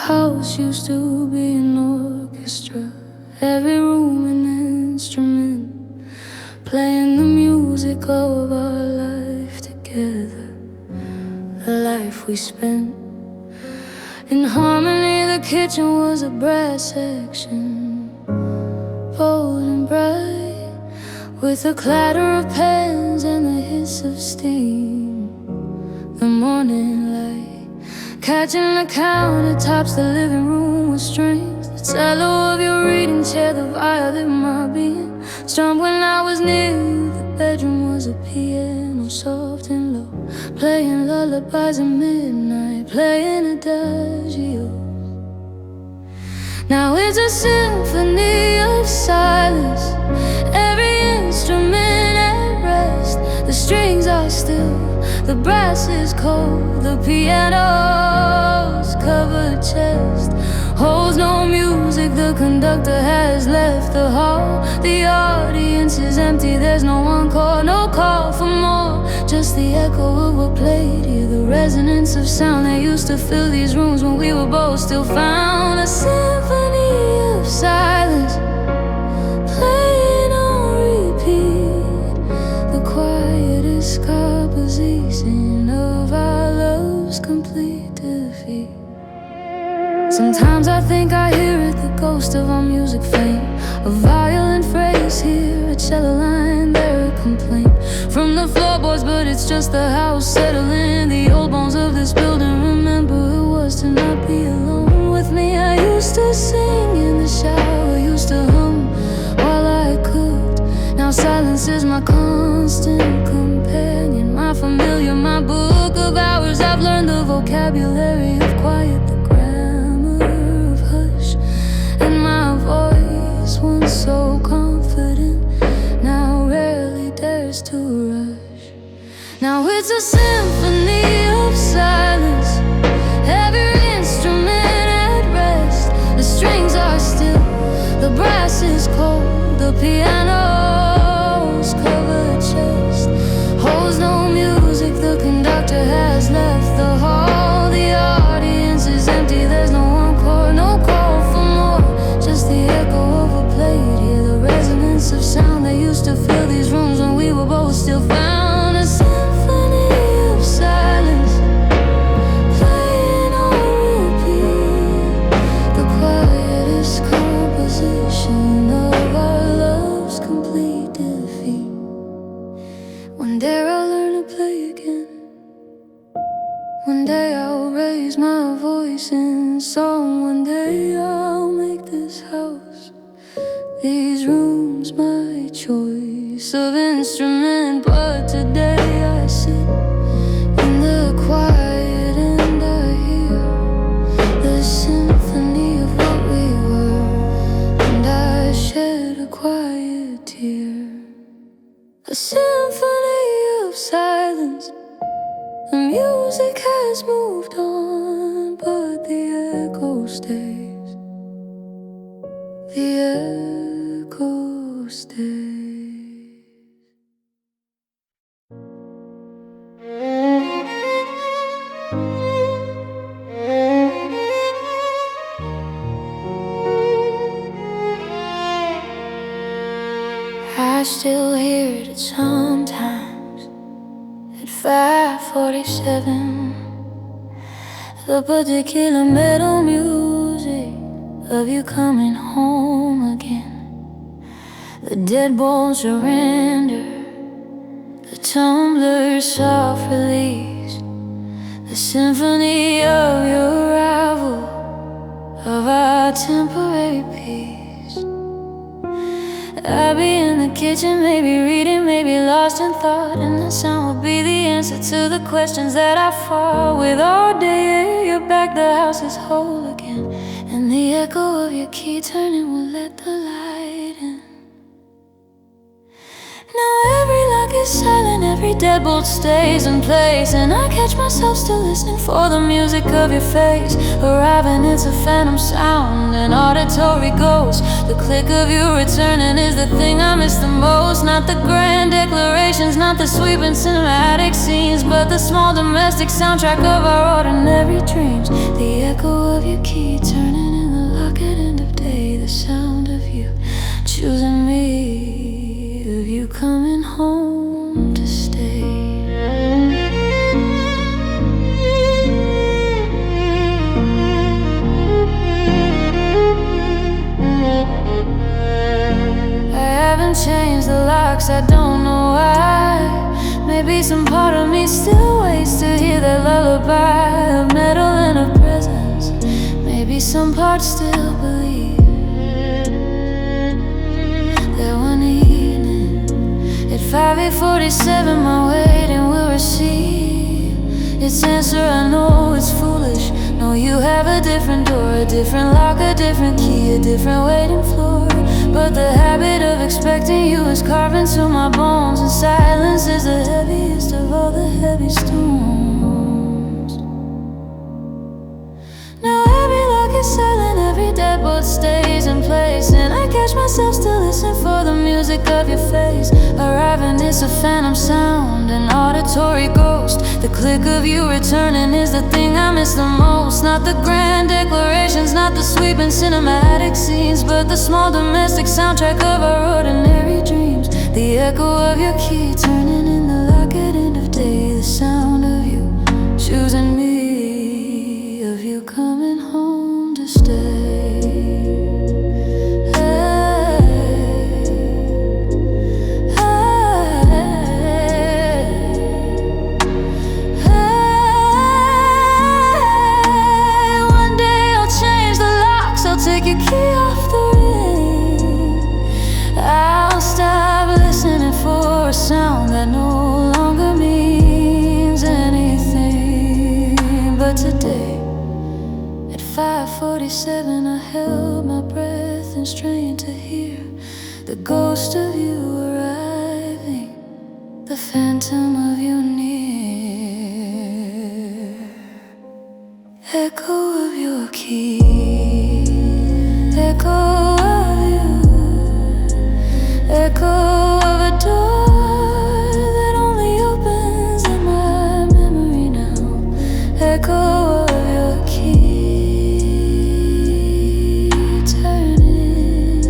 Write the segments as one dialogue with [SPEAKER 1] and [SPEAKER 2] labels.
[SPEAKER 1] house used to be an orchestra, every room an instrument, playing the music of our life together, the life we spent. In harmony, the kitchen was a brass section, bold and bright, with the clatter of pans and the hiss of steam. The morning light catching the countertops, the living room with strings, the cello of your reading chair, the violin my being strummed when I was near you. The bedroom was a piano, soft and low, playing lullabies at midnight, playing adagios. Now it's a symphony of silence, every instrument at rest. The strings are still, the brass is cold, the piano's covered chest holds no music, the conductor has left the hall. The audience is empty, there's no encore, no call for more, just the echo of what played here, the resonance of sound that used to fill these rooms when we were both still found. A symphony of silence, playing on repeat, the quietest composition of our love's complete defeat. Sometimes I think I hear it, the ghost of our music fame, a violin phrase here, a cello line there, a complaint from the floorboards, but it's just the house settling. The old bones of this building remember it was to not be alone with me. I used to sing in the shower, used to hum while I cooked. Now silence is my constant companion, my familiar, my book of hours. I've learned the vocabulary of quiet, the grammar of hush, and my voice, once so confident, now rarely dares to rush. Now it's a symphony of silence, every instrument at rest. The strings are still, the brass is cold, the piano's covered chest holds no music, the conductor has left the hall. The audience is empty, there's no encore, no call for more, just the echo of a played here, the resonance of sound that used to fill these rooms when we were both still found. A symphony of silence, playing on repeat, the quietest composition of our love's complete defeat. One day I'll learn to play again, one day I'll raise my voice in song, one day I'll make this house, these rooms, my choice of instrument. But today I sit in the quiet and I hear the symphony of what we were, and I shed a quiet tear. A symphony of silence, the music has moved on, but the echo stays, the echo stays. I still hear it sometimes at 5:47, the particular metal music of you coming home again. The dead bones surrender, the tumbler's soft release, the symphony of your arrival, of our temporary peace. I'd be in the kitchen, maybe reading, maybe lost in thought, and the sound would be the answer to the questions that I fought with all day. You're back, the house is whole again, and the echo of your key turning will let the light in. Now every lock is silent, every deadbolt stays in place. And I catch myself still listening for the music of your face. Arriving, it's a phantom sound, an auditory ghost. The click of you returning is the thing I miss the most. Not the grand declarations, not the sweeping cinematic scenes, but the small domestic soundtrack of our ordinary dreams. The echo of your key turning in the lock at end of day. The sound of you choosing me, of you coming home to stay. I haven't changed the locks, I don't know why. Maybe some part of me still waits to hear that lullaby of metal and of presence. Maybe some parts still believe that one evening at 5:47 my waiting will receive its answer. I know it's foolish. No, you have a different door, a different lock, a different key, a different waiting floor. But the habit of expecting you is carved into my bones, and silence is the heaviest of all the heavy stones. Now every lock is silent, every deadbolt stays in place. And I catch myself still listening for the music of your face. Arriving, it's a phantom sound, an auditory ghost. The click of you returning is the thing I miss the most. Not the grand declarations, not the sweeping cinematic scenes, but the small domestic soundtrack of our ordinary dreams. The echo of your key turning in the lock at end of day. The sound of you choosing me, of you coming home to stay. Take your key off the ring. I'll stop listening for a sound that no longer means anything. But today, at 5:47, I held my breath and strained to hear the ghost of you arriving, the phantom of you near, echo of your key. Echo of you, echo of a door that only opens in my memory now. Echo of your key turning,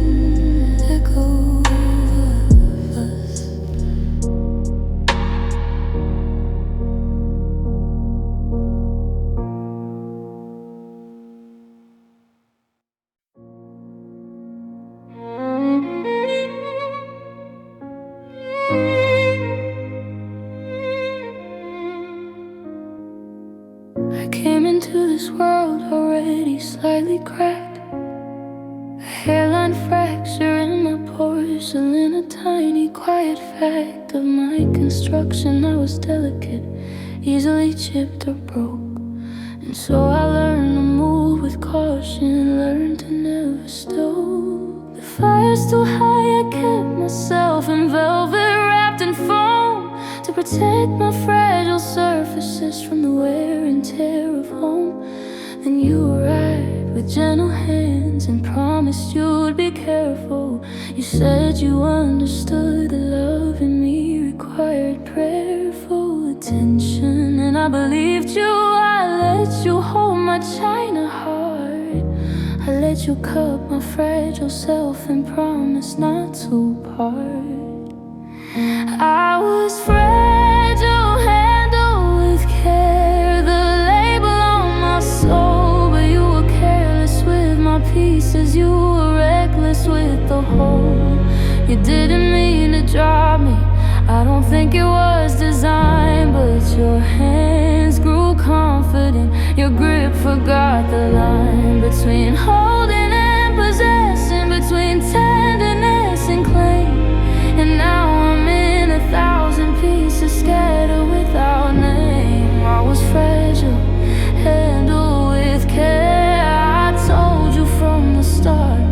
[SPEAKER 1] echo of us. I came into this world already slightly cracked, a hairline fracture in my porcelain, a tiny quiet fact of my construction. I was delicate, easily chipped or broke, and so I learned to move with caution, learned to never stoke. The fire's too high, I kept myself in velvet wrapped in foam to protect my fragile surfaces from the wear and tear of home. Then you arrived with gentle hands and promised you'd be careful. You said you understood that love in me required prayerful attention, and I believed you. I let you hold my china heart, I let you cup my fragile self and promise not to part. I was fragile, handled with care, the label on my soul. But you were careless with my pieces, you were reckless with the whole. You didn't mean to drop me, I don't think it was designed. But your hands grew confident, your grip forgot the line between holding and possessing, between tenderness and claim. And now I'm in 1,000 pieces scattered without name. I was fragile, handled with care. I told you from the start,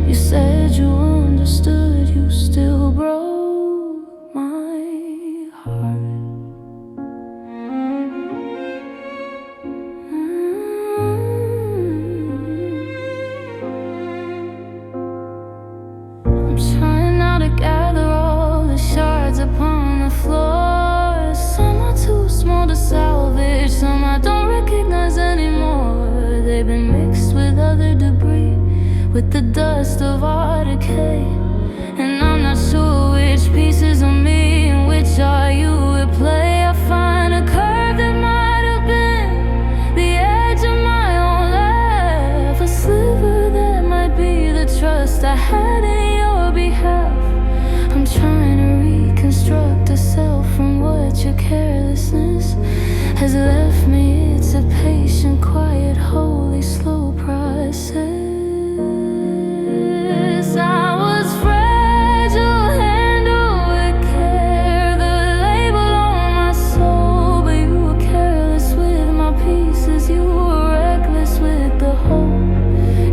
[SPEAKER 1] you said you understood, you still broke my been mixed with other debris, with the dust of our decay. And I'm not sure which pieces of me and which are you at play. I find a curve that might have been the edge of my own life, a sliver that might be the trust I had in your behalf. I'm trying to reconstruct a self from what your carelessness has left me. It's a patient, quiet, holy, slow process. I was fragile, handled with care, the label on my soul, but you were careless with my pieces. You were reckless with the whole.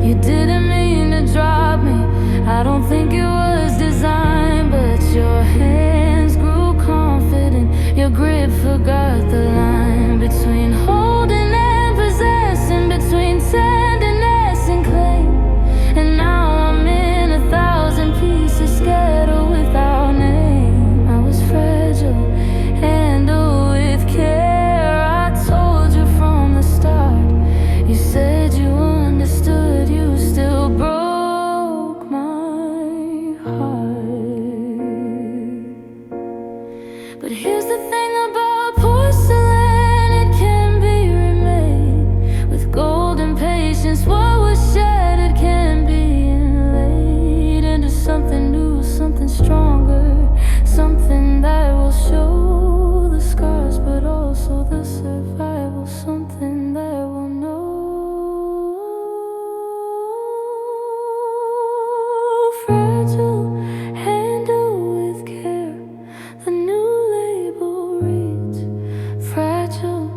[SPEAKER 1] You didn't mean to drop me, I don't think it was designed, but your hands grew confident, your grip forgot the line between holding and possessing, between tenderness and claim. And now I'm in 1,000 pieces, scattered without name. I was fragile, handled with care. I told you from the start. You said you understood, you still broke my heart. But here's the thing about porcelain, it can be remade with golden patience. What was shattered can be inlaid into something new, something stronger, something that will show the scars, but also the survival, something that will know. Fragile, handled with care, the new label reads fragile,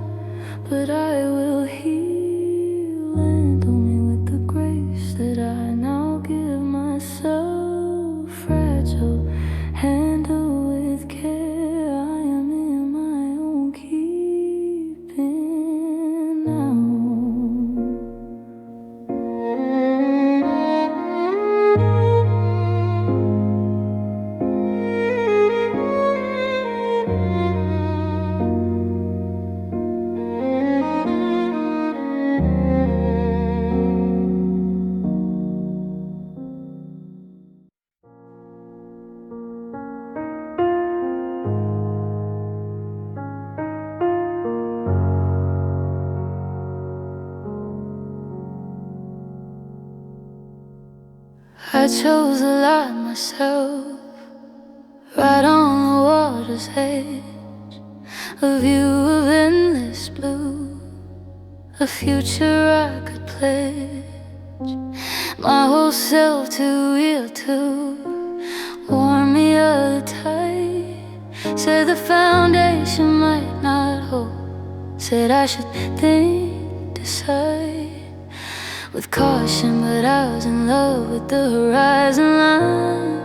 [SPEAKER 1] but I will heal. Handle me with the grace that I now give myself. Fragile, handle with care. I am in my own keeping now. I chose a lot myself, right on the water's edge, a view of endless blue, a future I could pledge my whole self to yield to. Warn me of the tide, said the foundation might not hold, said I should think, decide with caution, but I was in love with the horizon line,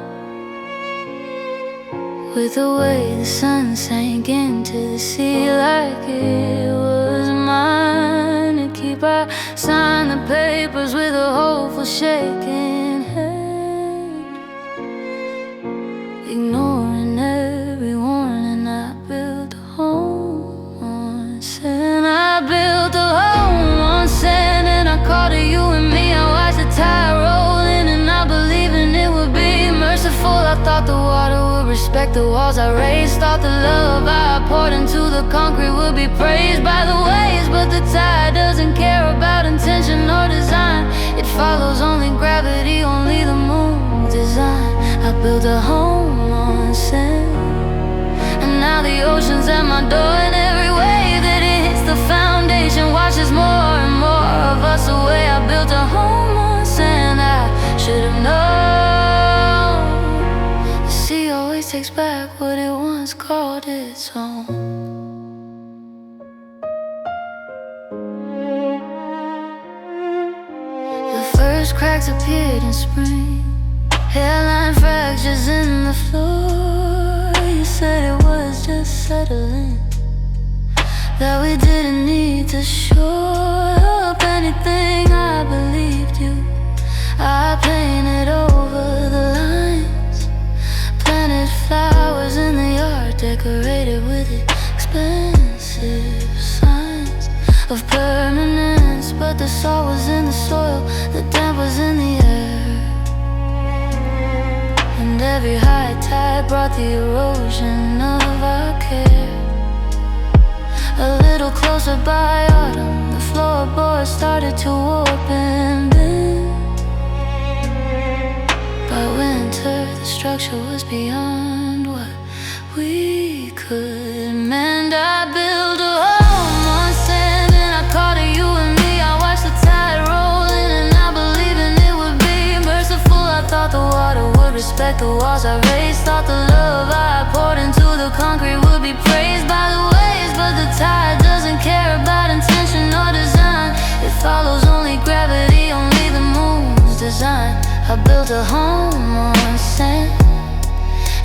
[SPEAKER 1] with the way the sun sank into the sea like it was mine to keep. I signed the papers with a hopeful shaking head, ignoring every warning. I built a home on sand. I built a home on sand, and I called it you and me. I watched the tide roll in, and I believed in it would be merciful. I thought the water would respect the walls I raised. Thought the love I poured into the concrete would be praised by the waves. But the tide doesn't care about intention or design. It follows only gravity, only the moon's design. I built a home on sand, and now the ocean's at my door, and every wave that it hits the foundation washes more and more of us away. I built a home on sand, I should have known. The sea always takes back what it once called its own. The first cracks appeared in spring, hairline fractures in the floor. You said it was just settling, that we didn't need to shore up anything. I believed you. I painted over the lines, planted flowers in the yard, decorated with expensive signs of permanence. But the salt was in the soil, the damp was in the air. And every high tide brought the erosion of our care. A little closer by autumn, the floorboards started to warp and bend. By winter, the structure was beyond what we could mend. I built a home on sand, and I called it you and me. I watched the tide roll in, and I believed in it would be merciful. I thought the water would respect the walls I raised. Thought the love I poured into the concrete would be praised by the waves. But the tide doesn't care about intention or design. It follows only gravity, only the moon's design. I built a home on sand,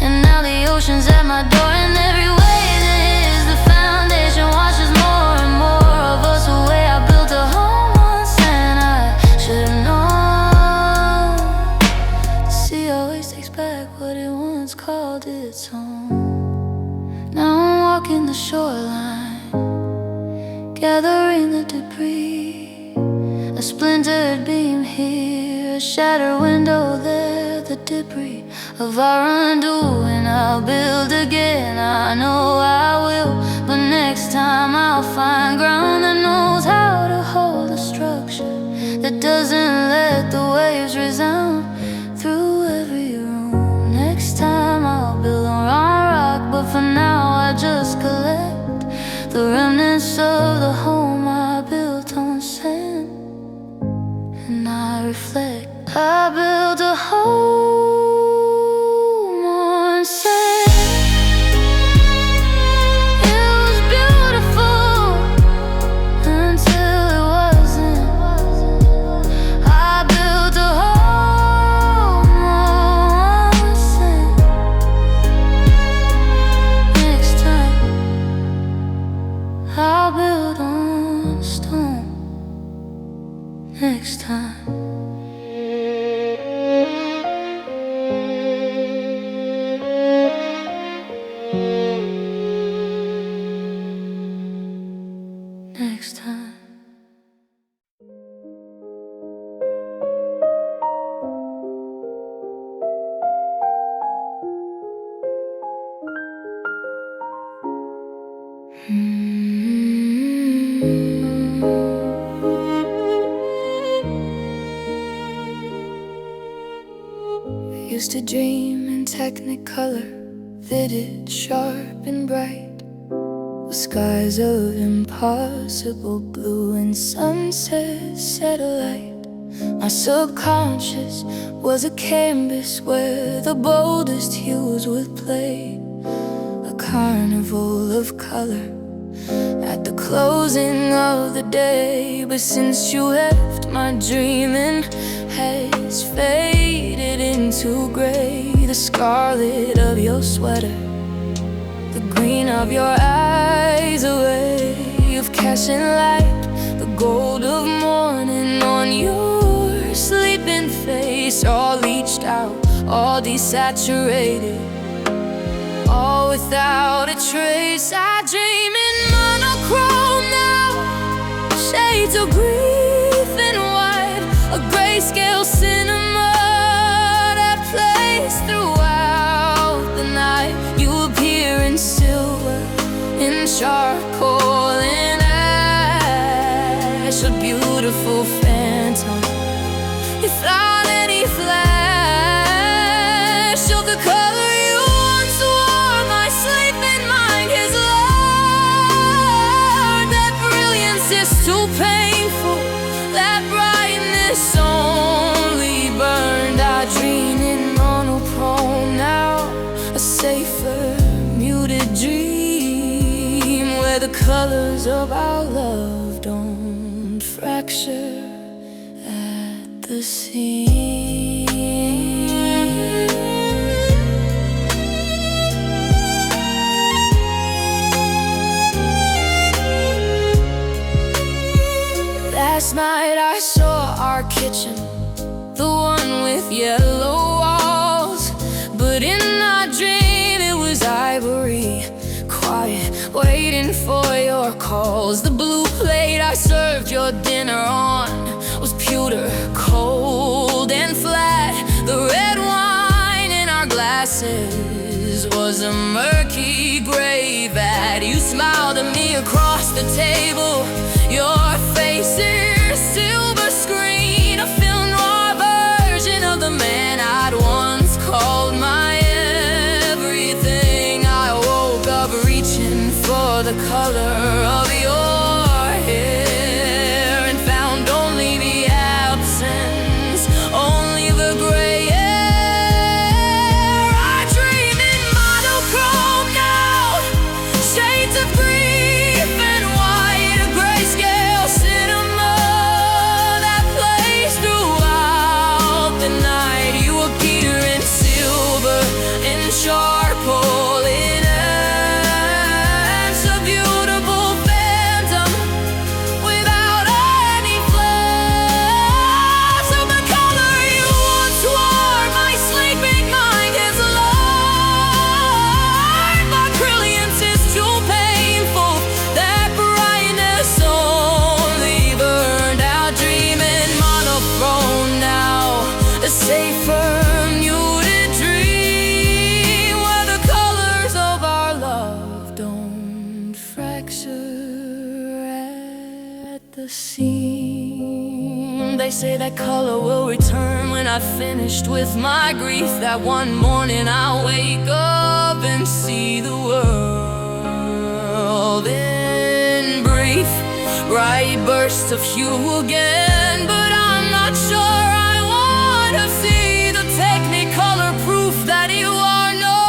[SPEAKER 1] and now the ocean's at my door. And every wave that hits the foundation washes more and more of us away. I built a home on sand, I should've known. The sea always takes back what it once called its home. Now I'm walking the shoreline, gathering the debris. A splintered beam here, a shattered window there, the debris of our undoing. I'll build again, I know I will. But next time I'll find ground that knows how to hold a structure that doesn't let the waves resound through every room. Next time I'll build on rock, but for now I just collect the remnants of the home I built on sand. And I reflect, I built a home on sand. It was beautiful until it wasn't. I built a home on sand. Next time I'll build on stone. Next time. Next time. We used to dream in technicolor, vivid, sharp and bright. Skies of impossible blue and sunset satellite. My subconscious was a canvas where the boldest hues would play. A carnival of color at the closing of the day. But since you left, my dreaming has faded into gray. The scarlet of your sweater, the green of your eyes, a way of casting light, the gold of morning on your sleeping face. All leached out, all desaturated, all without a trace. I dream in monochrome now, shades of grief and white, a grayscale cinema that plays throughout the night. You appear in silver, in charcoal and ash, a beautiful phantom without any flash of the color you once wore. My sleeping mind has learned that brilliance is too painful, that brightness only burned. I dream in monochrome now, a safer, muted dream where the colors of our love don't fracture at the seam. Last night I saw our kitchen, the one with yellow walls, but in our dream it was quiet, waiting for your calls. The blue plate I served your your dinner on was pewter, cold and flat. The red wine in our glasses was a murky gray vat. You smiled at me across the table, your face is silver screen, a film noir version of the man I'd once called my everything. I woke up reaching for the color of your hair and found only the absence, only the gray air. I dream in monochrome now, shades of grief and white, a grayscale cinema that plays throughout the night. You appear in silver, in charcoal, in ash, a beautiful phantom without any flaws of the color you once wore. My sleeping mind is alarmed by brilliance is too painful. That brightness only burned out. Dreaming monochrome now, a safer muted dream where the colors of our love don't fracture at the seam. They say that color will return when I've finished with my grief. That one morning I'll wake up and see the world in brief, bright bursts of hue again. But I'm not sure I want to see the technicolor proof that you are no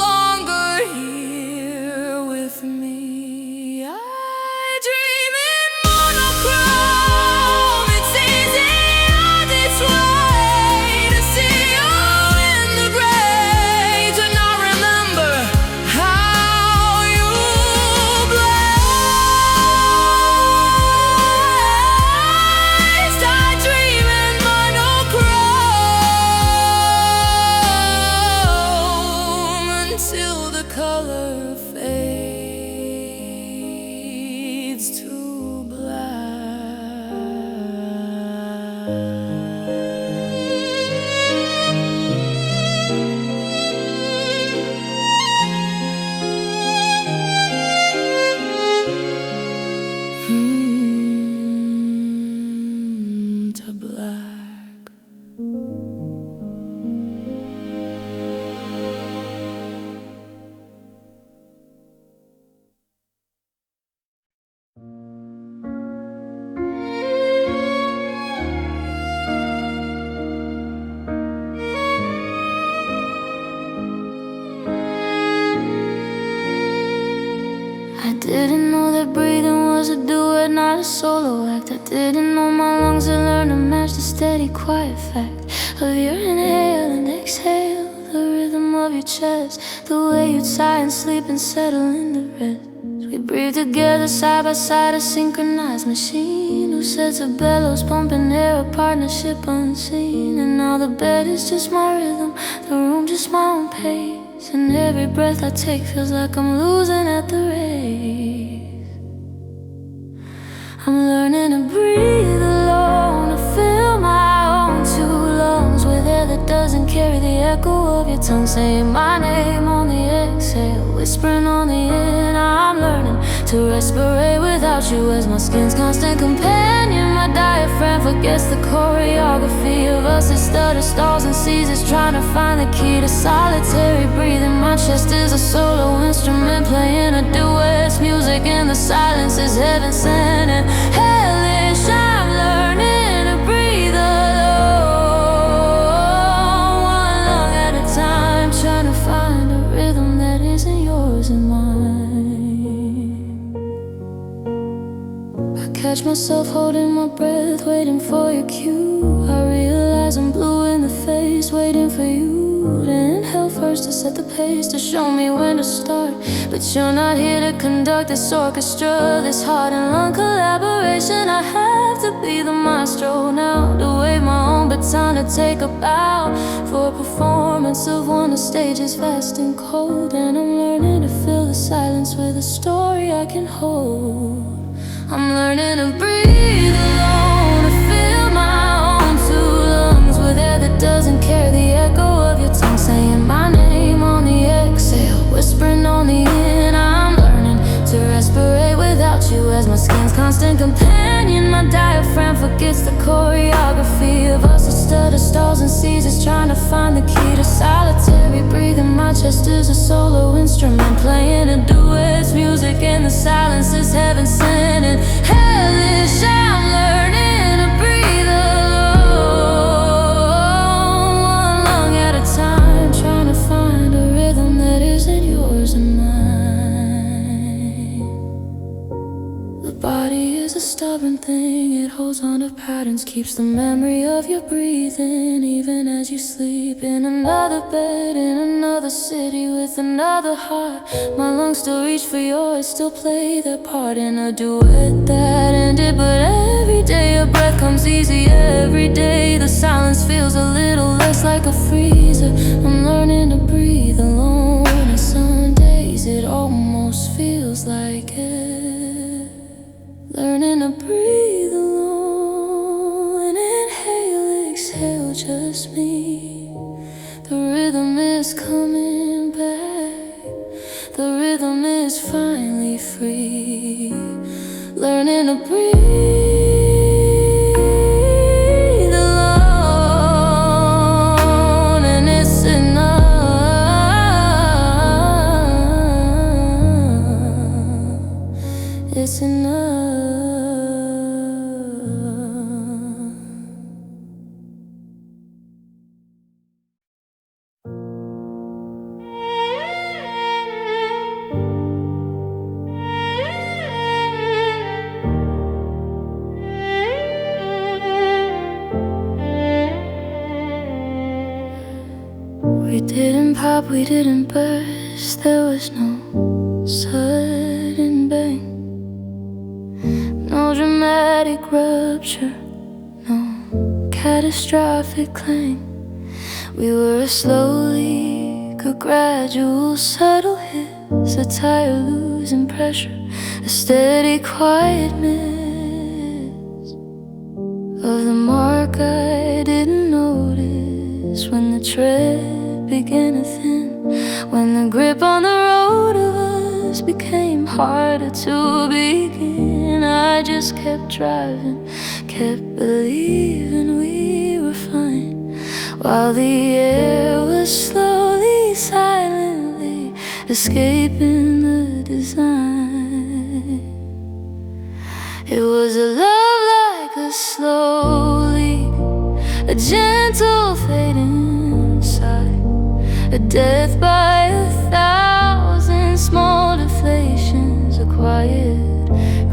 [SPEAKER 1] longer here with me. I dream in monochrome. It's easy on its way to see you in the gray, to not remember how you blazed. I dream in monochrome until the color fades to black. I didn't know that breathing was a duet, not a solo act. I didn't know my lungs had learned to match the steady, quiet fact of your inhale and exhale, the rhythm of your chest, the way you sigh and sleep and settle into rest. We breathe together side by side, a synchronized machine whose sets of bellows pumping air, a partnership unseen. And now the bed is just my rhythm, the room just my own pace, and every breath I take feels like I'm losing at the race. I'm learning to breathe alone, to fill my own two lungs with air that doesn't carry the echo of your tongue, saying my name on the exhale, whispering on the in. I'm learning to respirate without you as my skin's constant companion. My diaphragm forgets the choreography of us. It stutters, stalls and seizes, trying to find the key to solitary breathing. My chest is a solo instrument playing a duet's music, and the silence is heaven sent and hellish. I'm learning to breathe alone, one lung at a time, trying to find a rhythm that isn't yours and mine. I catch myself holding my breath, waiting for your cue. I realize I'm blue in the face, waiting for you to inhale first, to set the pace, to show me when to start. But you're not here to conduct this orchestra, this heart and lung collaboration. I have to be the maestro now, to wave my own baton, to take a bow for a performance of one. The stage is vast and cold, and I'm learning to fill the silence with a story I can hold. I'm learning to breathe alone, to fill my own two lungs with air that doesn't care. The echo of your tongue saying my name on the exhale, whispering on the in. I'm learning to respirate without you as my skin's constant companion. My diaphragm forgets the choreography of us. A stutter stalls and seizes, trying to find the key to solitary breathing. My chest is a solo instrument playing a duet's music, and the silence is heaven sent and hellish. I'm learning to breathe alone, one lung at a time, trying to find a rhythm that isn't yours and mine. The body is a stubborn thing, it holds on to patterns, keeps the memory of your breathing even as you sleep. In another bed, in another city, with another heart, my lungs still reach for yours, still play their part in a duet that ended. But every day a breath comes easy, every day the silence feels a little less like a freezer. I'm learning to breathe alone, and some days it almost feels like it. Learning to breathe alone, inhale, exhale, just me. The rhythm is coming back, the rhythm is finally free. Learning to breathe alone, and it's enough, it's enough. We didn't pop, we didn't burst, there was no sudden bang, no dramatic rupture, no catastrophic clang. We were a slow leak, a gradual subtle hiss, a tire losing pressure, a steady quietness of the mark I didn't notice when the tread began to thin, when the grip on the road of us became harder to begin. I just kept driving, kept believing we were fine, while the air was slowly, silently escaping the design. It was a love like a slow leak, a gentle fading sigh, a death by 1,000 small deflations, a quiet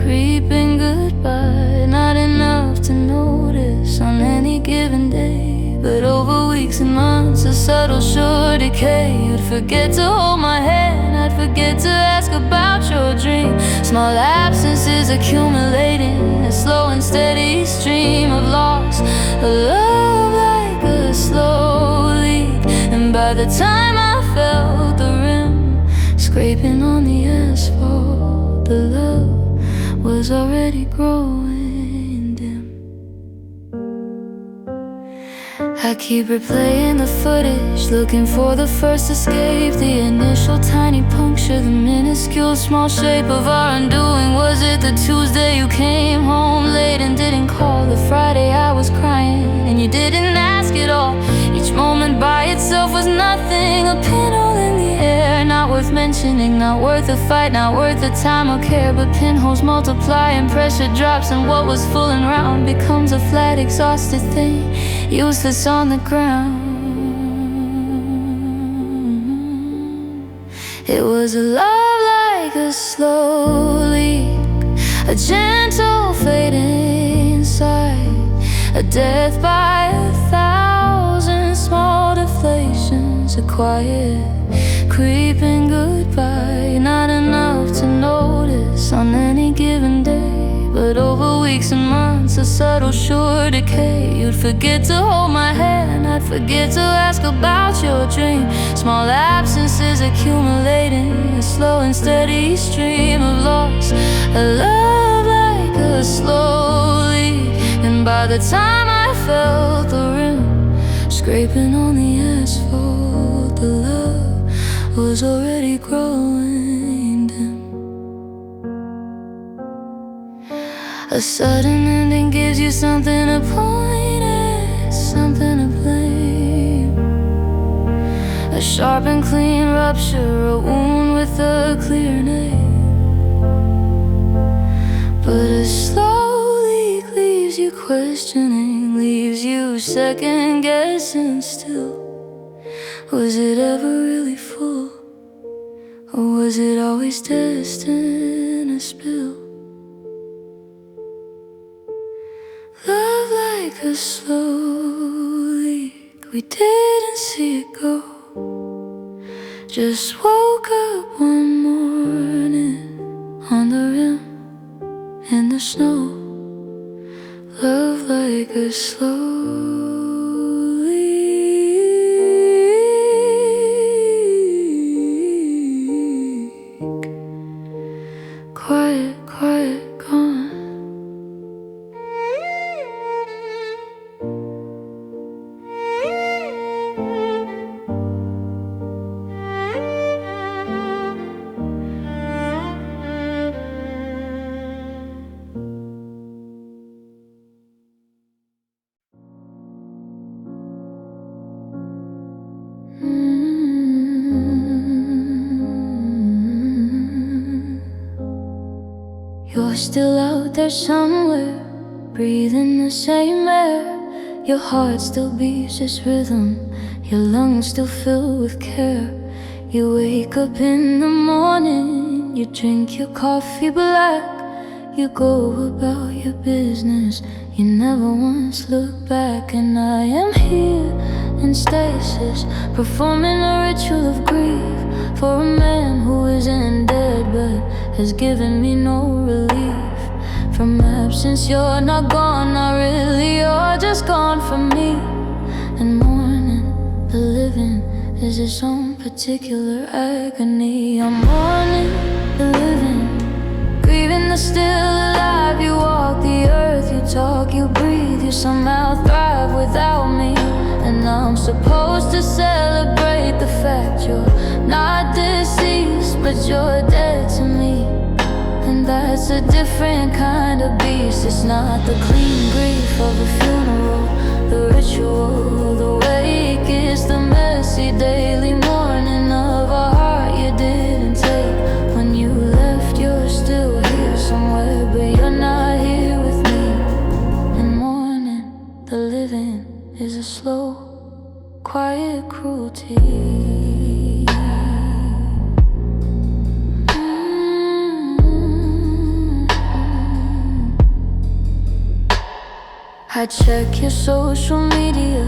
[SPEAKER 1] creeping goodbye. Not enough to notice on any given day, but over weeks and months, a subtle sure decay. You'd forget to hold my hand, I'd forget to ask about your dream. Small absences accumulating, a slow and steady stream of loss, a love like a slow leak. And by the time I felt the rim scraping on the asphalt, the love was already growing dim. I keep replaying the footage, looking for the first escape, the initial tiny puncture, the minuscule small shape of our undoing. Was it the Tuesday you came home late and didn't call, the Friday I was crying and you didn't ask at all? Each moment by itself was nothing, a pinhole in the air, not worth mentioning, not worth a fight, not worth the time or care. But pinholes multiply and pressure drops, and what was full and round becomes a flat, exhausted thing, useless on the ground. It was a love like a slow leak, a gentle fading sigh, a death by 1,000 small deflations, a quiet creeping goodbye. Not enough to notice on any given day, but over weeks and months, a subtle sure decay. You'd forget to hold my hand, I'd forget to ask about your dream. Small absences accumulating, a slow and steady stream of loss, a love like a slow leak. And by the time I felt the rim scraping on the asphalt, the love was already growing dim. A sudden ending gives you something to point at, something to blame. A sharp and clean rupture, a wound with a clear name. But a slow leak leaves you questioning, leaves you second guessing still. Was it ever really full, or was it always destined to spill? Love like a slow leak, we didn't see it go. Just woke up one morning on the rim in the snow. Love like a slow leak, quiet, quiet, gone. You're still out there somewhere, breathing the same air. Your heart still beats its rhythm, your lungs still fill with care. You wake up in the morning, you drink your coffee black. You go about your business, you never once look back. And I am here in stasis, performing a ritual of grief for a man who isn't dead but has given me no relief. From absence, you're not gone, not really, you're just gone from me. And mourning the living is its own particular agony. I'm mourning the living, grieving the still alive. You walk the earth, you talk, you breathe, you somehow thrive without me. And I'm supposed to celebrate the fact you're not deceased, but you're dead to me. And that's a different kind of beast. It's not the clean grief of a funeral, the ritual, the wake is the messy daily mourning of a heart you didn't take. When you left, you're still here somewhere, but you're not here with me. And mourning the living is a slow, quiet cruelty. I check your social media,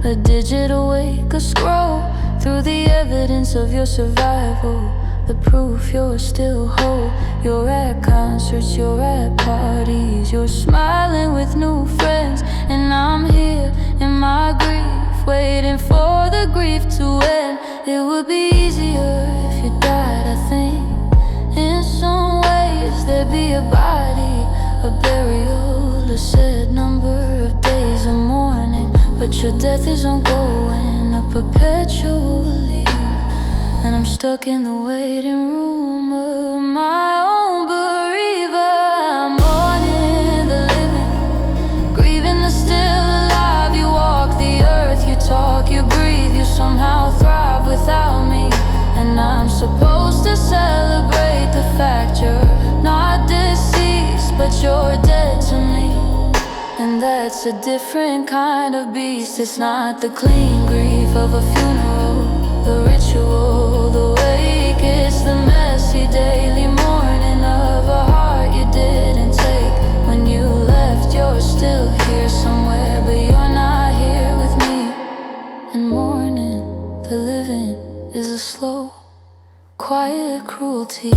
[SPEAKER 1] a digital wake, a scroll through the evidence of your survival, the proof you're still whole. You're at concerts, you're at parties, you're smiling with new friends. And I'm here in my grief, waiting for the grief to end. It would be easier if you died, I think. In some ways there'd be a body, a burial, a set number of days of mourning. But your death is ongoing, a perpetual leave. And I'm stuck in the waiting room of my own bereaver. I'm mourning the living, grieving the still alive. You walk the earth, you talk, you breathe, you somehow thrive without me. And I'm supposed to celebrate the fact you're not deceased, but you're dead to me. And that's a different kind of beast. It's not the clean grief of a funeral, the ritual, the wake, it's the messy daily mourning of a heart you didn't take. When you left, you're still here somewhere, but you're not here with me. And mourning the living is a slow, quiet cruelty.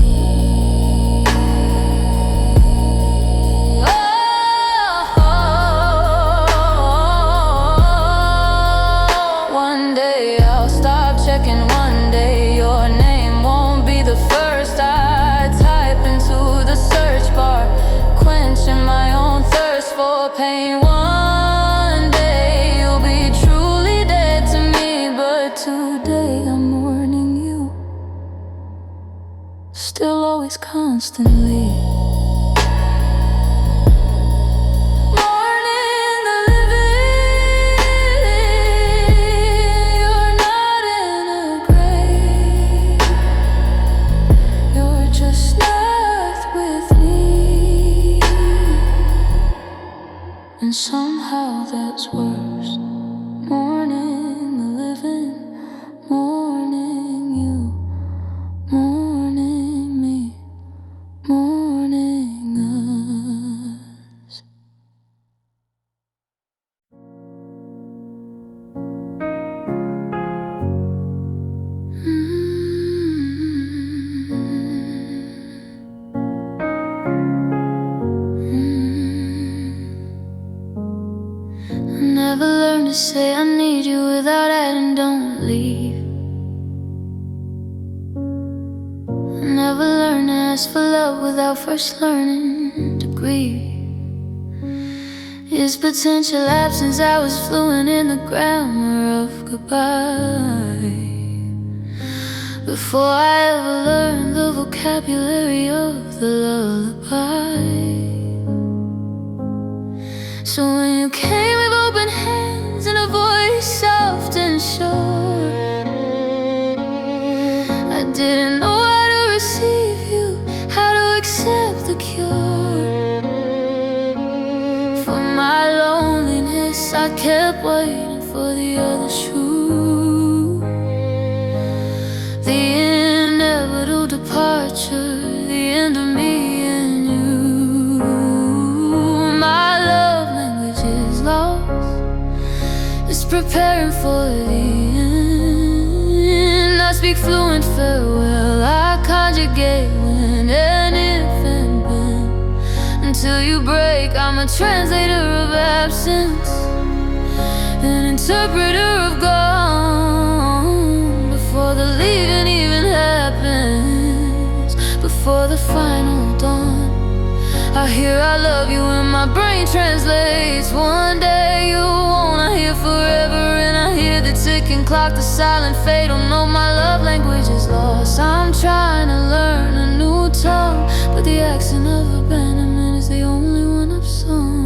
[SPEAKER 1] In my constantly. Mourning the living, you're not in a grave, you're just not with me. And somehow that's worse. Mourning the living, mourning you, mourning me, mourning us. I never learned to say I need you without adding don't leave. I never learned to ask for love without first learning to grieve. Is potential absence, I was fluent in the grammar of goodbye before I ever learned the vocabulary of the lullaby. So when you came with open hands and a voice soft and sure, I didn't know how to receive you, how to accept the cure. For my loneliness, I kept waiting for the other shoe, the inevitable departure, the end of me and you. My love language is lost, it's preparing for the end. I speak fluent farewell, I conjugate when and if and when. Until you break, I'm a translator of absence, an interpreter of gone. Before the leaving even happens, before the final dawn, I hear I love you and my brain translates. One day you won't, I hear forever, and I hear the ticking clock, the silent fate. Oh no, my love language is lost. I'm trying to learn a new tongue, but the accent of abandonment is the only one I've sung.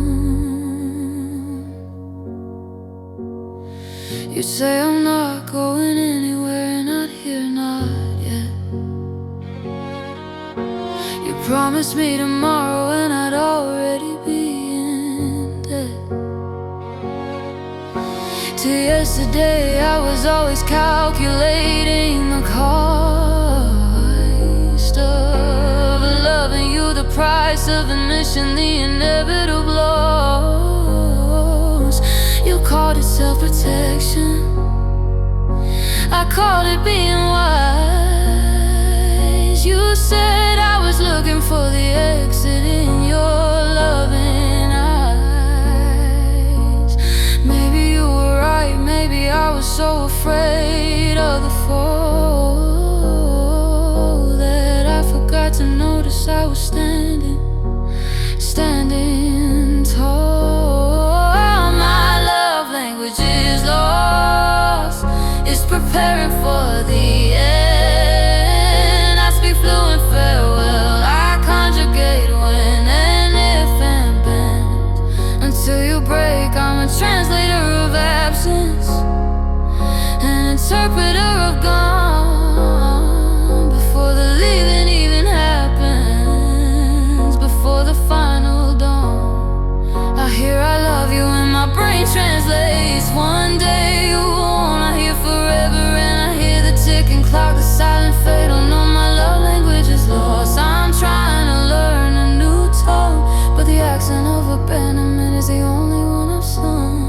[SPEAKER 1] You say I'm not going anywhere, not here, not yet. You promised me tomorrow and I'd already be in debt. Till yesterday I was always calculating the cost of loving you, the price of admission, the inevitable loss. You called it self-protection, I called it being wise. You said I was looking for the exit in your loving eyes. Maybe you were right, maybe I was so afraid of the fall that I forgot to notice I was standing tall. My love language is lost, it's preparing for the end. I speak fluent farewell, I conjugate when and if and bend. Until you break, I'm a translator of absence, an interpreter of gone. Before the leaving even happens, before the final dawn, I hear I love you and my brain translates. One day you won't, I hear forever, and I hear the ticking clock, the silent fate. Oh no, my love language is lost. I'm trying to learn a new tongue, but the accent of abandonment is the only one I've sung.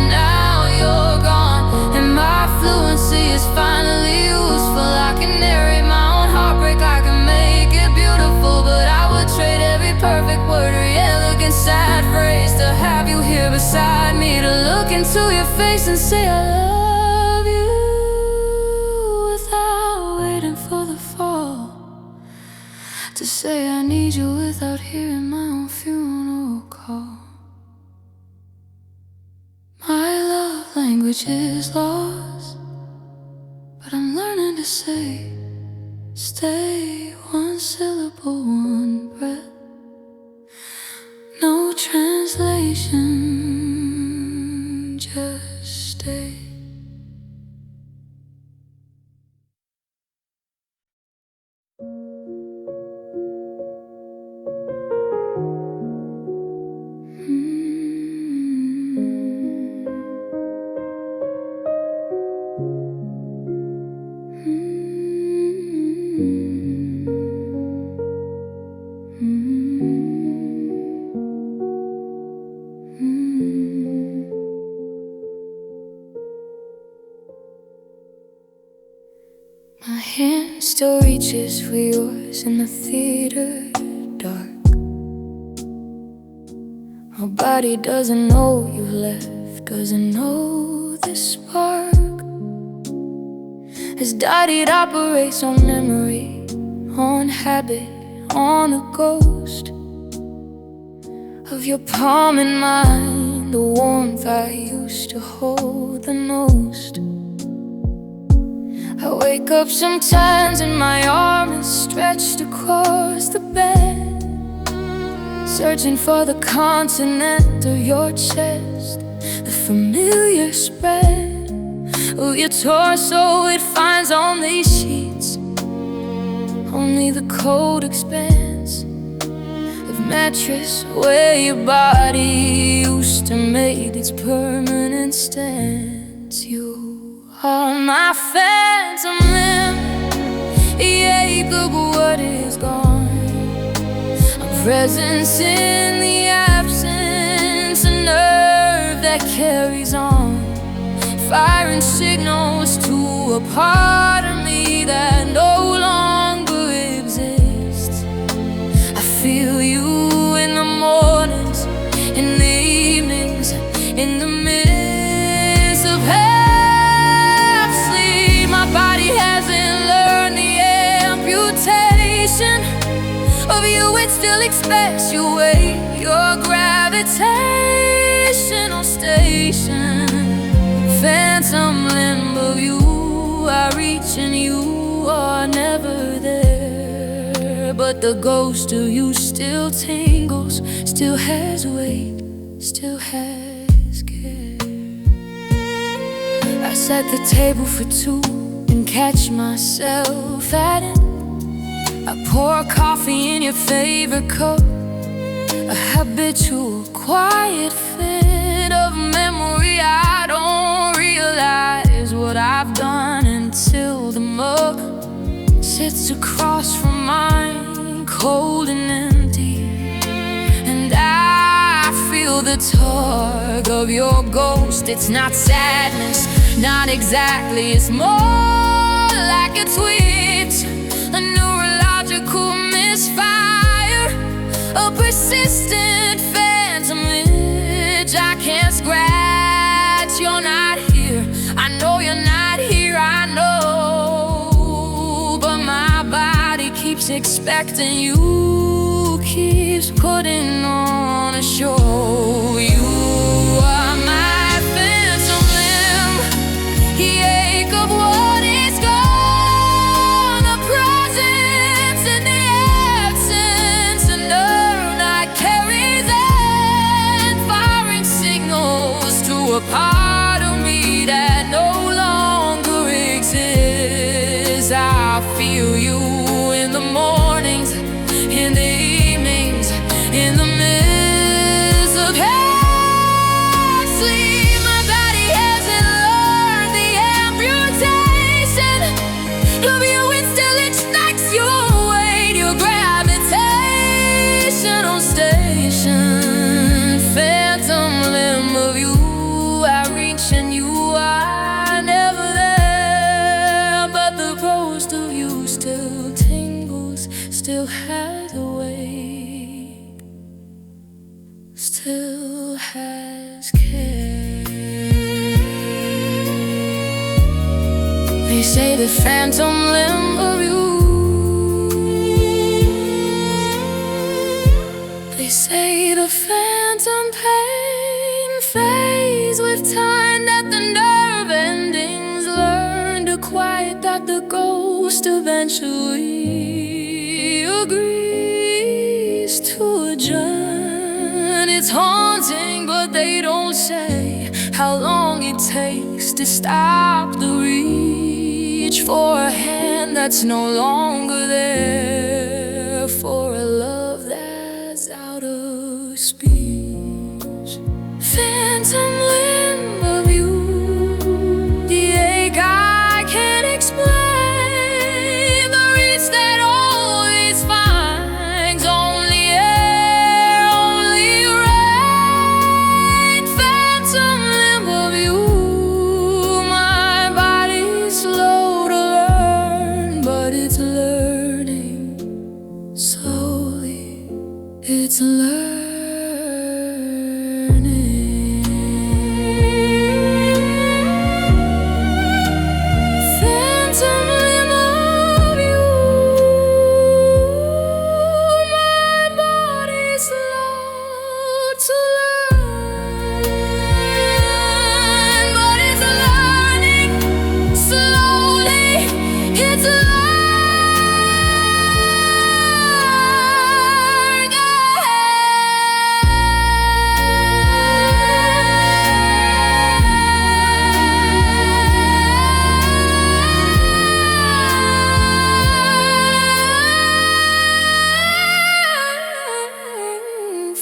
[SPEAKER 1] Now you're gone and my fluency is finally useful. I can narrate my own heartbreak, I can make it beautiful, but I would trade every perfect word or elegant sad phrase to have you here beside me, to look into your face and say I love you without waiting for the fall, to say I need you without hearing my own funeral call. My love language is lost, but I'm learning to say Stay, one syllable, one breath. No translation, just stay. My hand still reaches for yours in the theater dark. My body doesn't know you left, doesn't know the spark. As it operates on memory, on habit, on a ghost of your palm in mine, the warmth I used to hold the most. I wake up sometimes and my arm is stretched across the bed, searching for the continent of your chest, the familiar spread of your torso. It finds on these sheets only the cold expanse of mattress where your body used to make its permanent stance. You are my phantom limb, the ache of what is gone, a presence in the absence, a nerve that carries on, firing signals to a part of me that no longer exists. I feel you in the mornings, in the evenings, in the midst of half sleep. My body hasn't learned the amputation of you. It still expects your weight, your gravitational station. Phantom limb of you, I reach and you are never there. But the ghost of you still tingles, still has weight, still has care. I set the table for two and catch myself at it. I pour coffee in your favorite cup, a habitual quiet fit of memory. I don't realize what I've done until the mug sits across from mine, cold and empty, and I feel the tug of your ghost. It's not sadness, not exactly, it's more like a twitch, a neurological misfire, a persistent phantom itch. I can't scratch, you're not here. I know you're not here, I know. But my body keeps expecting you, keeps putting on a show. You are my phantom limb, the ache of what is gone, a presence in the absence, a nerve that carries in, firing signals to a part of me that no longer exists. I feel you in the mornings, in the evenings, in the midst of half sleep. My body hasn't learned the amputation of you. It still expects your weight, your gravitational station. Phantom limb of you, I reach and you are never there. But the ghost of you still tingles, still has a way, still has care. They say the phantom limb of you, they say the phantom pain fades with time, that the nerve endings learn to quiet, that the ghost must eventually agrees to adjourn. It's haunting, but they don't say how long it takes to stop the reach for a hand that's no longer there, for a love that's out of speech. Phantom limb of you, the ache I can't explain, the reach that always finds only air, only rain. Phantom limb of you, my body's slow to learn, but it's learning slowly. It's learning. Phantom limb of you, my body's slow to learn, but it's learning slowly. It's learning.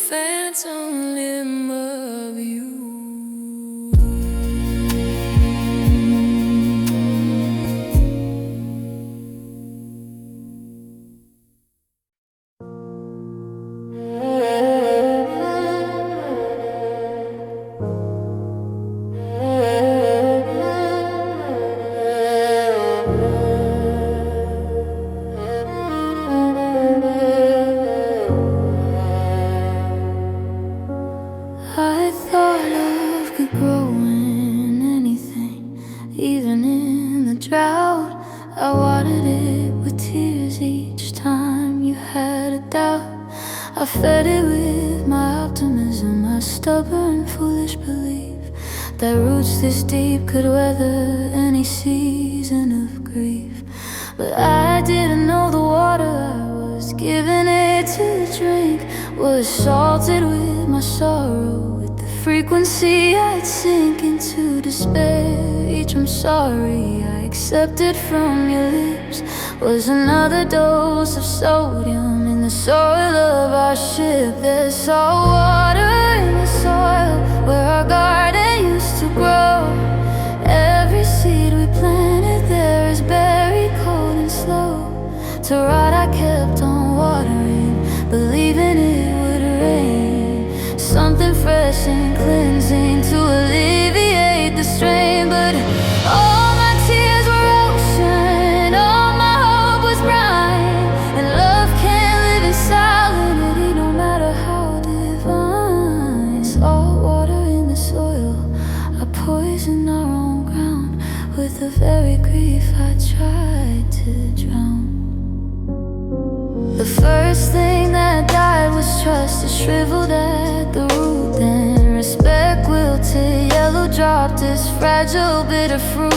[SPEAKER 1] Phantom limb of you. I thought love could grow in anything, even in the drought. I watered it with tears each time you had a doubt. I fed it with my optimism, my stubborn, foolish belief that roots this deep could weather any season of grief. But I didn't know the water I was giving it to drink was salted with my sorrow, with the frequency I'd sink into despair. Each I'm sorry I accepted from your lips was another dose of sodium in the soil of our ship. There's salt water in the soil where our garden used to grow. Every seed we planted there is buried cold and slow. To rot I kept on watering, believing it would rain, something fresh and cleansing to alleviate the strain. But all my tears were ocean, all my hope was brine, and love can't live in salinity no matter how divine. Salt water in the soil, I poison our own ground with the very grief I tried to drown. The first thing that died was trust. It shriveled at the root, then respect wilted. Yellow dropped its fragile bitter fruit.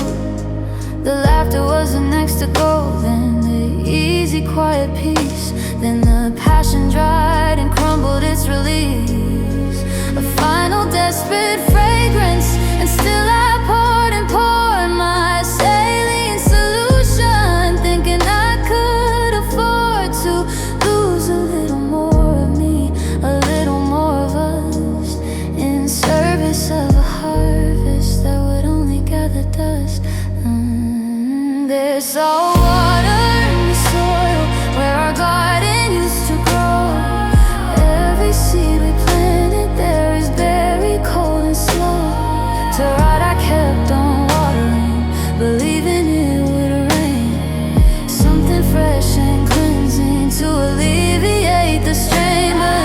[SPEAKER 1] The laughter was the next to go, then the easy quiet peace. Then the passion dried and crumbled its release. A final desperate fragrance, and still I poured and poured my saline solution, thinking I could afford to lose a little more of me, a little more of us, in service of a harvest that would only gather dust. There's salt water in the soil where our garden used to grow. Every seed we planted there is buried cold and slow. To rot I kept on watering, believing it would rain, something fresh and cleansing to alleviate the strain. But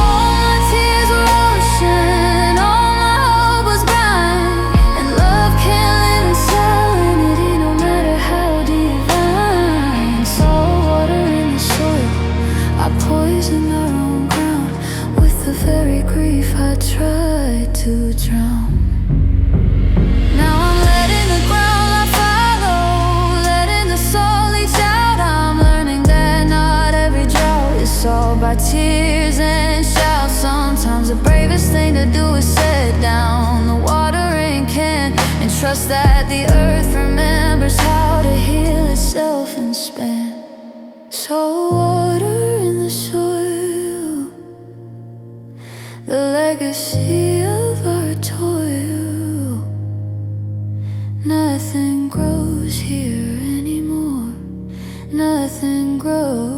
[SPEAKER 1] all my tears were ocean, all my hope was brine, and love can't live in salinity no matter how divine. Salt water in the soil, I poisoned our own ground with the very grief I tried to drown. Now I'm letting the ground I follow, letting the soul lead tears and shout. Sometimes the bravest thing to do is set down the watering can and trust that the earth remembers how to heal itself and span. So water in the soil, the legacy of our toil. Nothing grows here anymore, nothing grows.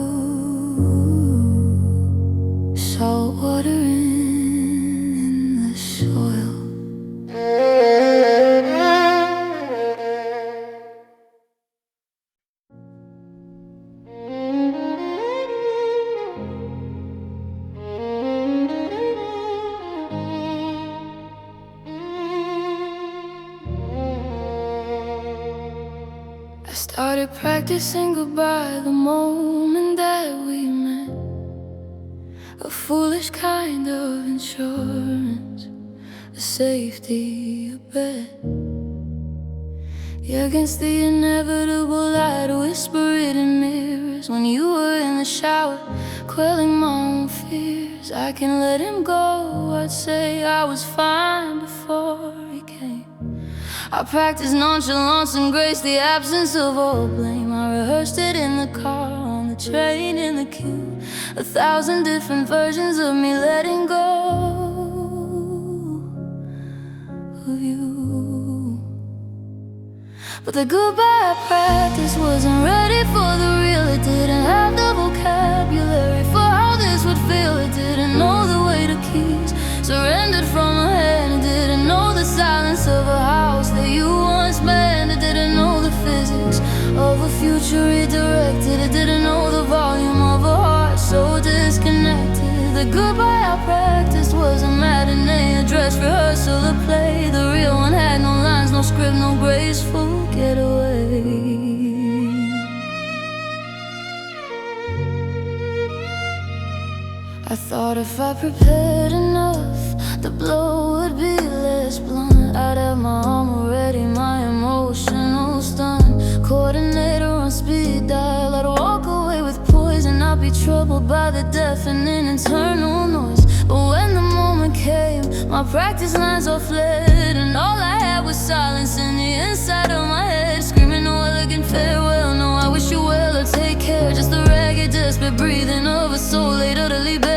[SPEAKER 1] Salt water in the soil. I started practicing goodbye the moment that we met. A foolish kind of insurance, a safety, a bet. Yeah, against the inevitable, I'd whisper it in mirrors when you were in the shower, quelling my own fears. I can let him go, I'd say I was fine before he came. I practiced nonchalance and grace, the absence of all blame. I rehearsed it in the car, on the train, in the queue. 1,000 different versions of me letting go of you. But the goodbye I practiced wasn't ready for the real. It didn't have the vocabulary for how this would feel. It didn't know the weight of keys surrendered from a hand. It didn't know the silence of a house that you once manned. It didn't know the physics of a future redirected. It didn't know the volume of a heart so disconnected. The goodbye I practiced was a matinee, a dress rehearsal, a play. The real one had no lines, no script, no graceful getaway. I thought if I prepared enough, the blow would be less blunt. I'd have my armor ready, my emotional stunt coordinator on speed dial. I'd walk away with poison, I'd be troubled by the deafening internal noise. But when the moment came, my practice lines all fled, and all I had was silence in the inside of my head, screaming no elegant farewell, no I wish you well or take care. Just the ragged, desperate breathing of a soul laid utterly bare.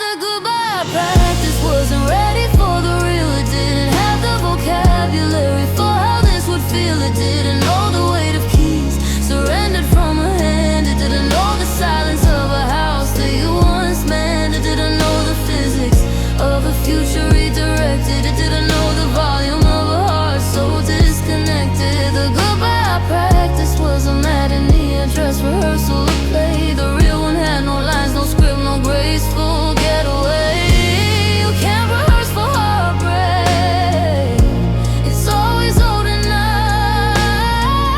[SPEAKER 1] The goodbye I practiced wasn't ready for the real. It didn't have the vocabulary for how this would feel. It didn't know the weight of keys surrendered from a hand. It didn't know the silence of a house that you once manned. It didn't know the physics of a future redirected. It didn't know the volume of a heart so disconnected. The goodbye I practiced was a matinee, a dress rehearsal, a play. The real one had no lines, no script, no graceful getaway. You can't rehearse for heartbreak, it's always holding night.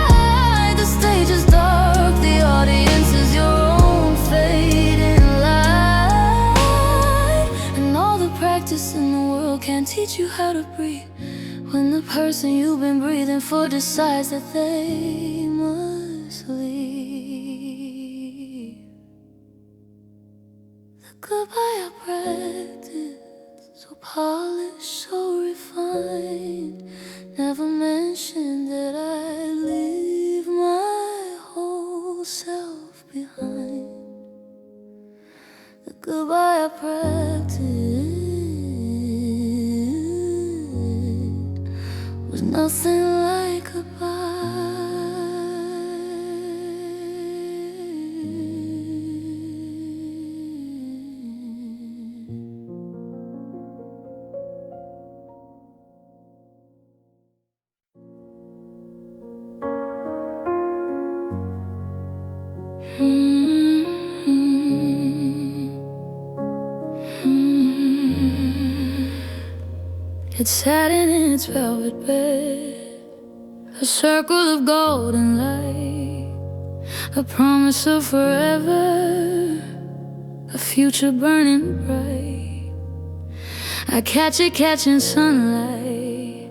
[SPEAKER 1] The stage is dark, the audience is your own fading light. And all the practice in the world can't teach you how to breathe when the person you've been breathing for decides that they must leave. The goodbye I practiced, so polished, so refined, never mentioned that I'd leave my whole self behind. The goodbye I practiced was nothing like goodbye. It sat in its velvet bed, a circle of golden light, a promise of forever, a future burning bright. I catch it catching sunlight,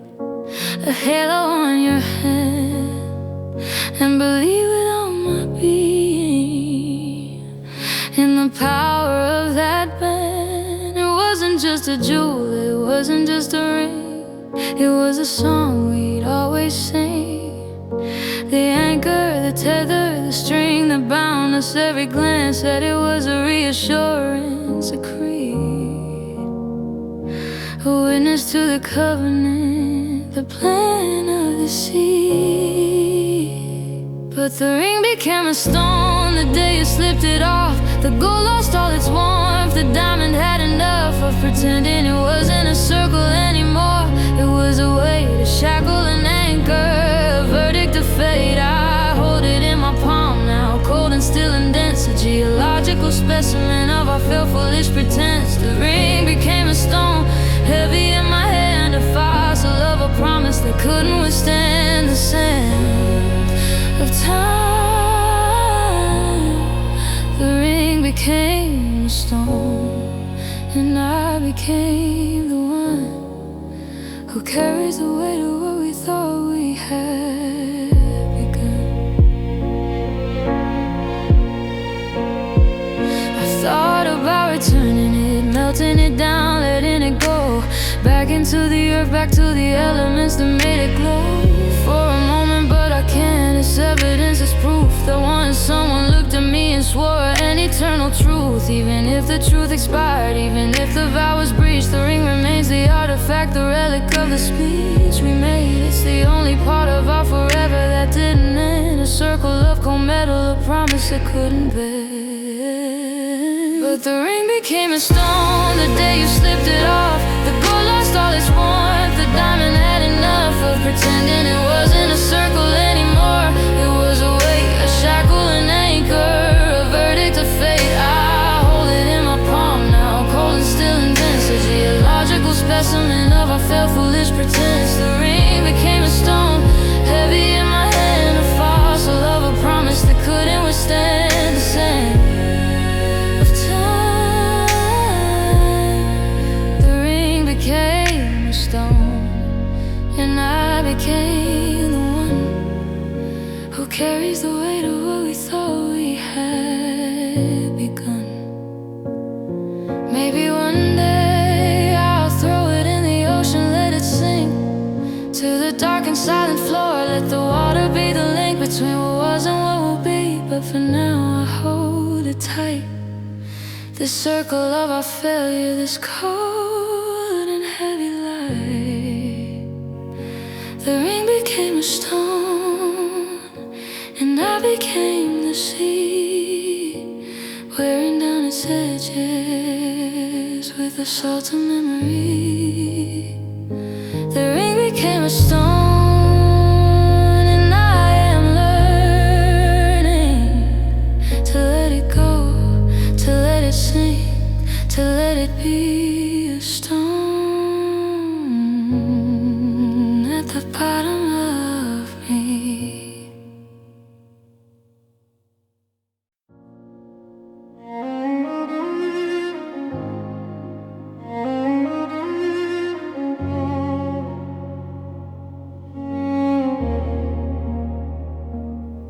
[SPEAKER 1] a halo on your hand, and believe with all my being just a jewel, it wasn't just a ring. It was a song we'd always sing. The anchor, the tether, the string that bound us. Every glance said it was a reassurance, a creed, a witness to the covenant, the plan of the sea. But the ring became a stone the day you slipped it off. The gold lost all its warmth, the diamond had enough of pretending it wasn't a circle anymore. It was a way to shackle an anchor, a verdict of fate. I hold it in my palm now, cold and still and dense, a geological specimen of our felt foolish pretense. The ring became a stone, heavy in my hand, a fossil of a promise that couldn't withstand the sand of time. The ring became a stone, and I became the one who carries the weight of what we thought we had begun. I thought about returning it, melting it down, letting it go back into the earth, back to the elements that made it glow. For a moment, but I can't, it's evidence, it's proof that once someone looked at me and swore an eternal truth. Even if the truth expired, even if the vow was breached, the ring remains the artifact, the relic of the speech we made. It's the only part of our forever that didn't end, a circle of cold metal, a promise that couldn't bend. But the ring became a stone the day you slipped it off. The gold lost all its warmth, the diamond had enough of pretending it wasn't a circle anymore. It was a weight, a shackle, an anchor, a verdict of fate. I hold it in my palm now, cold and still and dense, a geological specimen of our felt foolish pretense. The ring became a stone, heavy in my hand, a fossil of a promise that couldn't withstand the sand of time. The ring became a stone, and I became the one who carries the weight of what we thought we had begun. Maybe one day I'll throw it in the ocean, let it sink to the dark and silent floor. Let the water be the link between what was and what will be. But for now I hold it tight, this circle of our failure, this cold and heavy light. The ring became a stone, and I became the sea, wearing down its edges with the salt of memory. The ring became a stone, and I am learning to let it go, to let it sink, to let it be a stone at the bottom of me.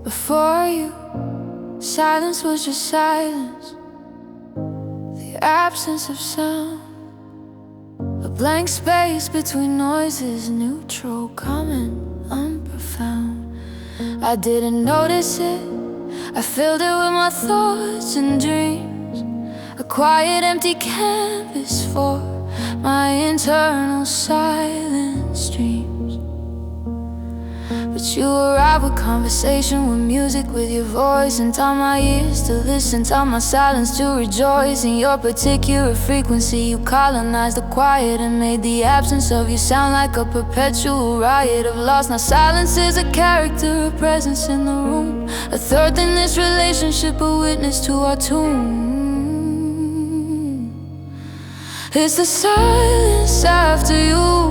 [SPEAKER 1] Before you, silence was just silence, the absence of sound, a blank space between noises, neutral, common, unprofound. I didn't notice it, I filled it with my thoughts and dreams, a quiet empty canvas for my internal silent streams. But you arrived with conversation, with music, with your voice, and taught my ears to listen, taught my silence to rejoice. In your particular frequency you colonized the quiet and made the absence of you sound like a perpetual riot of loss. Now silence is a character, a presence in the room, a third in this relationship, a witness to our tomb. It's the silence after you,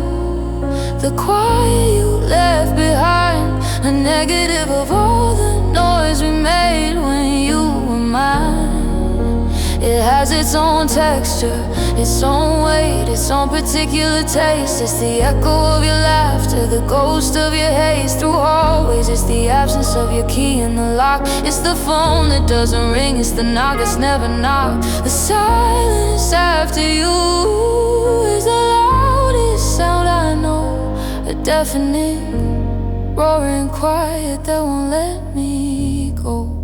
[SPEAKER 1] the quiet you left behind, a negative of all the noise we made when you were mine. It has its own texture, its own weight, its its own particular taste. It's the echo of your laughter, the ghost of your haze through hallways. It's the absence of your key in the lock. It's the phone that doesn't ring, it's the knock that's never knocked. The silence after you is the loudest sound I know, a deafening, roaring quiet that won't let me go.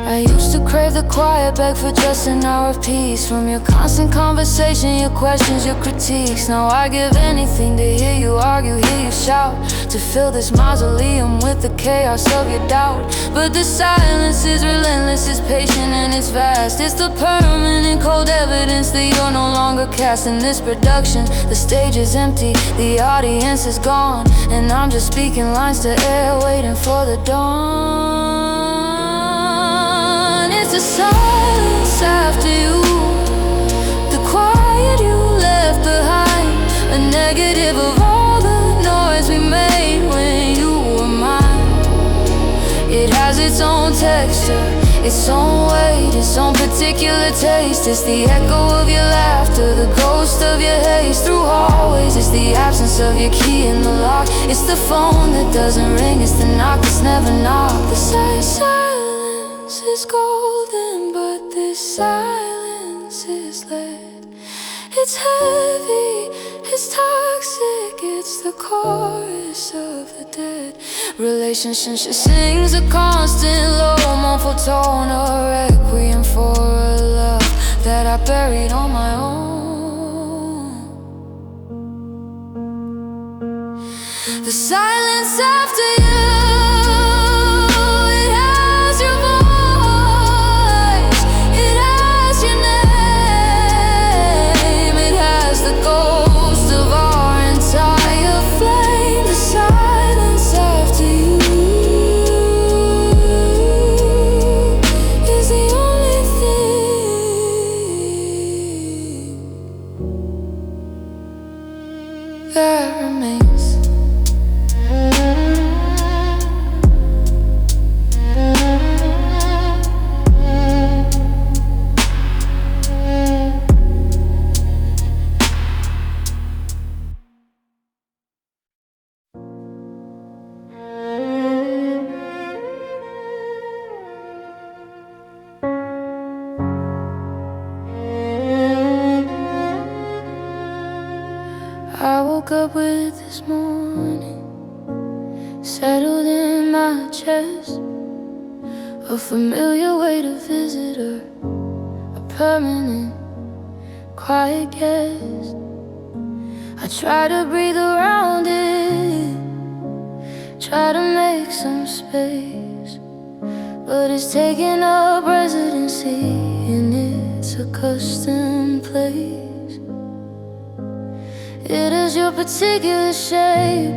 [SPEAKER 1] I used to crave the quiet, beg for just an hour of peace from your constant conversation, your questions, your critiques. Now I give anything to hear you argue, hear you shout, to fill this mausoleum with the chaos of your doubt. But the silence is relentless, it's patient and it's vast. It's the permanent cold evidence that you're no longer casting this production. The stage is empty, the audience is gone, and I'm just speaking lines to air, waiting for the dawn. It's the silence after you, the quiet you left behind, a negative of all the noise we made when you were mine. It has its own texture, its own weight, its own particular taste. It's the echo of your laughter, the ghost of your haze through hallways. It's the absence of your key in the lock. It's the phone that doesn't ring, it's the knock that's never knocked. The silence is golden, but this silence is lead. It's heavy, it's toxic, it's the chorus of the dead. Relationship just sings a constant low, mournful tone, a requiem for a love that I buried on my own. The silence after you, that remains. I woke up with this morning settled in my chest, a familiar way to visit her, a permanent quiet guest. I try to breathe around it, try to make some space, but it's taking up residency in its accustomed place. It is your particular shape,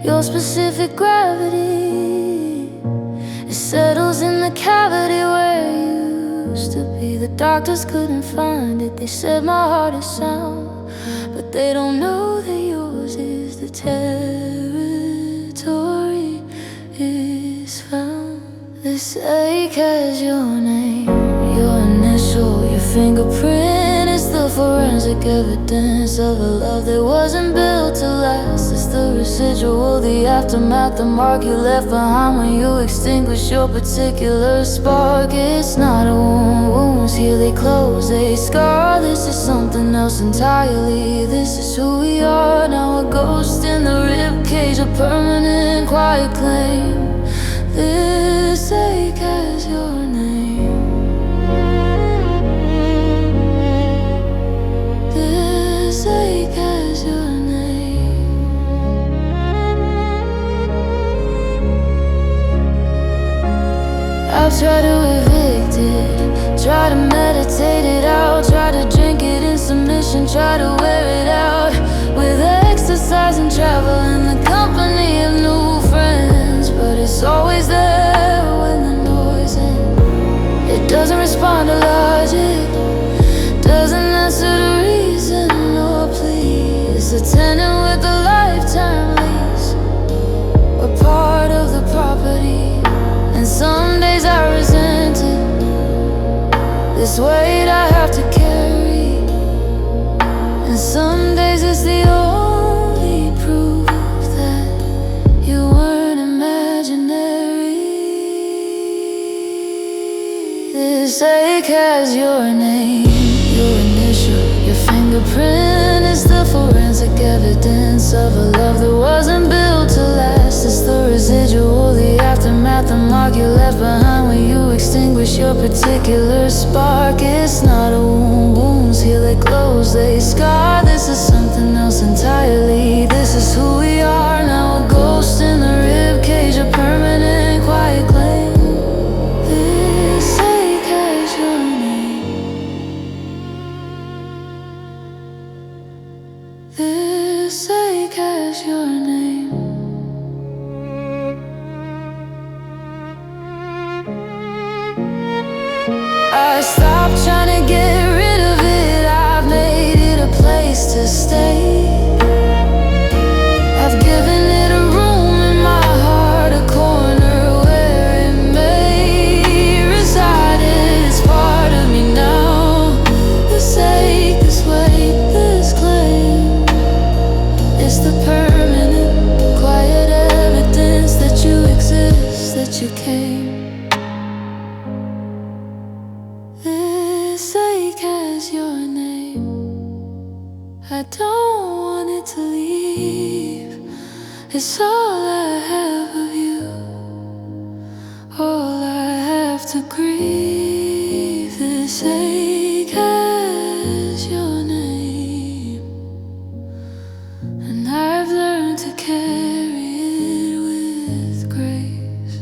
[SPEAKER 1] your specific gravity. It settles in the cavity where you used to be. The doctors couldn't find it, they said my heart is sound, but they don't know that yours is the territory is found. This ache has your name, your initial, your fingerprint. It's the forensic evidence of a love that wasn't built to last. It's the residual, the aftermath, the mark you left behind when you extinguished your particular spark. It's not a wound, wounds here they close, they scar. This is something else entirely. This is who we are now, a ghost in the ribcage, a permanent quiet claim. This ache has your name. This ache has your name. I've tried to evict it, try to meditate it out, try to drink it in submission, try to wear it out with exercise and travel in the company of new friends. But it's always there when the noise ends. It doesn't respond to logic, doesn't answer to reason or plea. It's a tenant with a lifetime lease. We're part of the property, and some days I resent it. This weight I have to carry, some days it's the only proof that you weren't imaginary. This ache has your name, your initial, your fingerprint is the forensic evidence of a love that wasn't built to last. It's the residual, the aftermath, the mark you left behind when you extinguish your particular spark. It's not a wound, wounds heal, they close, they scar. This is something else entirely. This is who we are now, a ghost in the rib cage, a permanent quiet claim. This ache has your name. This ache has your name. I stopped trying to get rid of it, I've made it a place to stay. I've given it a room in my heart, a corner where it may reside. It's part of me now. This ache, this weight, this claim, it's the permanent, quiet evidence that you exist, that you came. This ache has your name. I don't want it to leave. It's all I have of you, all I have to grieve. This ache has your name, and I've learned to carry it with grace.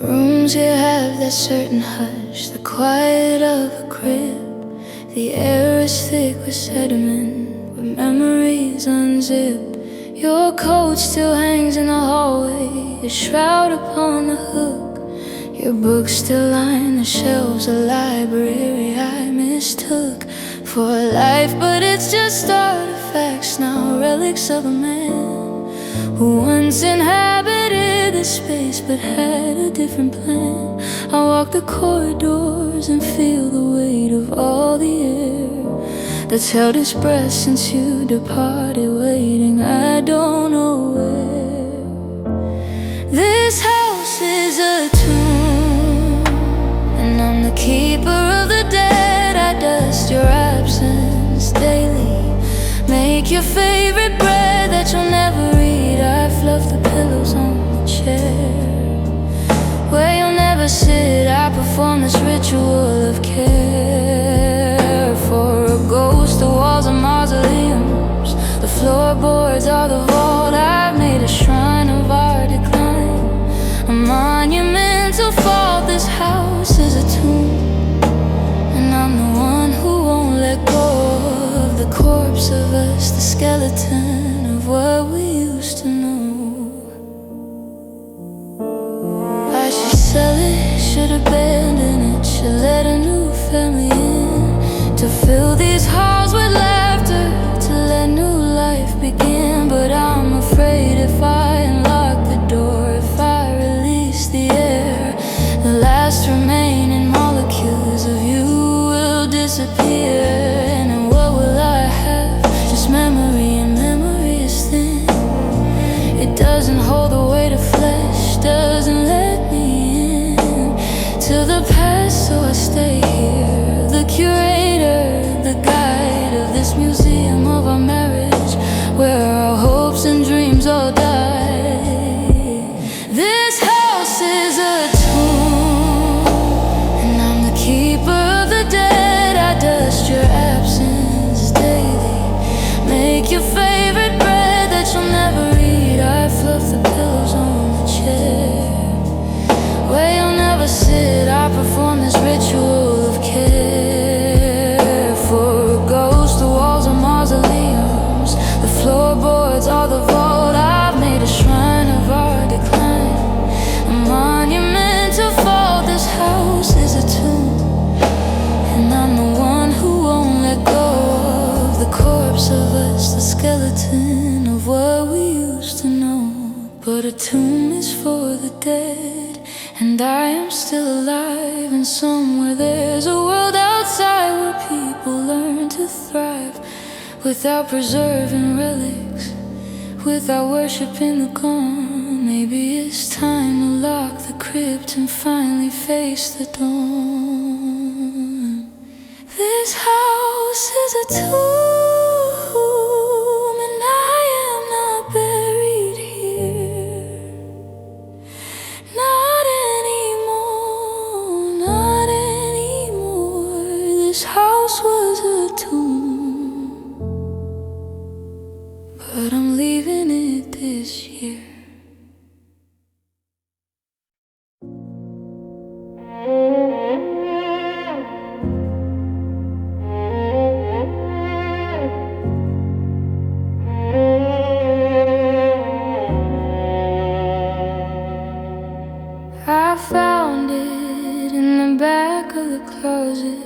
[SPEAKER 1] Rooms here have that certain hush, the quiet of a crib. The air is thick with sediment, where memories unzip. Your coat still hangs in the hallway, a shroud upon the hook. Your books still line the shelves, a library I mistook for life, but it's just artifacts now, relics of a man who once inhabited this space but had a different plan. I walk the corridors and feel the weight of all the air that's held its breath since you departed, waiting I don't know where. This house is a tomb, and I'm the keeper of the dead. I dust your absence daily, make your favorite bread that you'll never eat. I fluff the pillows on the chair where you'll never sit. I perform this ritual of care for a ghost. The walls are mausoleums, the floorboards are the vault. I've made a shrine of our decline, a monumental fault. This house is a tomb, and I'm the one who won't let go of the corpse of us, the skeleton of what we used to know. I should sell it, should abandon it, should let a new family in, to fill these halls with laughter, to let new life begin. But I'm afraid if I unlock the door, if I release the air, the last remaining molecules of you will disappear. And then what will I have? Just memory, and memory is thin. It doesn't hold the weight of flesh, doesn't let me in to the past, so I stay here, the curator, the guide of this is for the dead, and I am still alive. And somewhere there's a world outside where people learn to thrive without preserving relics, without worshiping the gone. Maybe it's time to lock the crypt and finally face the dawn. This house is a tomb, and I am not buried here. Not anymore, not anymore. This house was a tomb, but I'm leaving it this year. I found it in the back of the closet,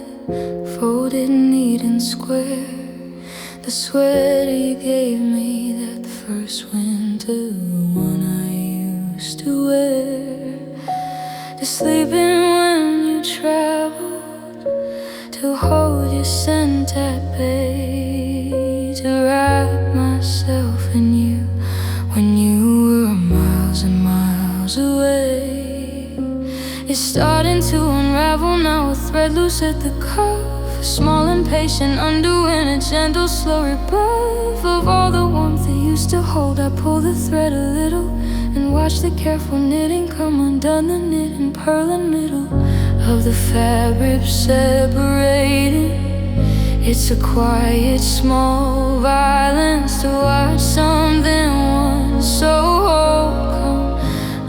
[SPEAKER 1] folded neat and square. The sweater you gave me that first winter, the one I used to wear. To sleeping when you traveled, to hold your scent at bay, to wrap myself in you when you were miles and miles away. It's starting to unravel now, a thread loose at the cuff, small and patient, underwent a gentle, slow rebuff of all the warmth it used to hold. I pull the thread a little and watch the careful knitting come undone, the knit and purl in middle of the fabric separating. It's a quiet, small violence to watch something once so whole come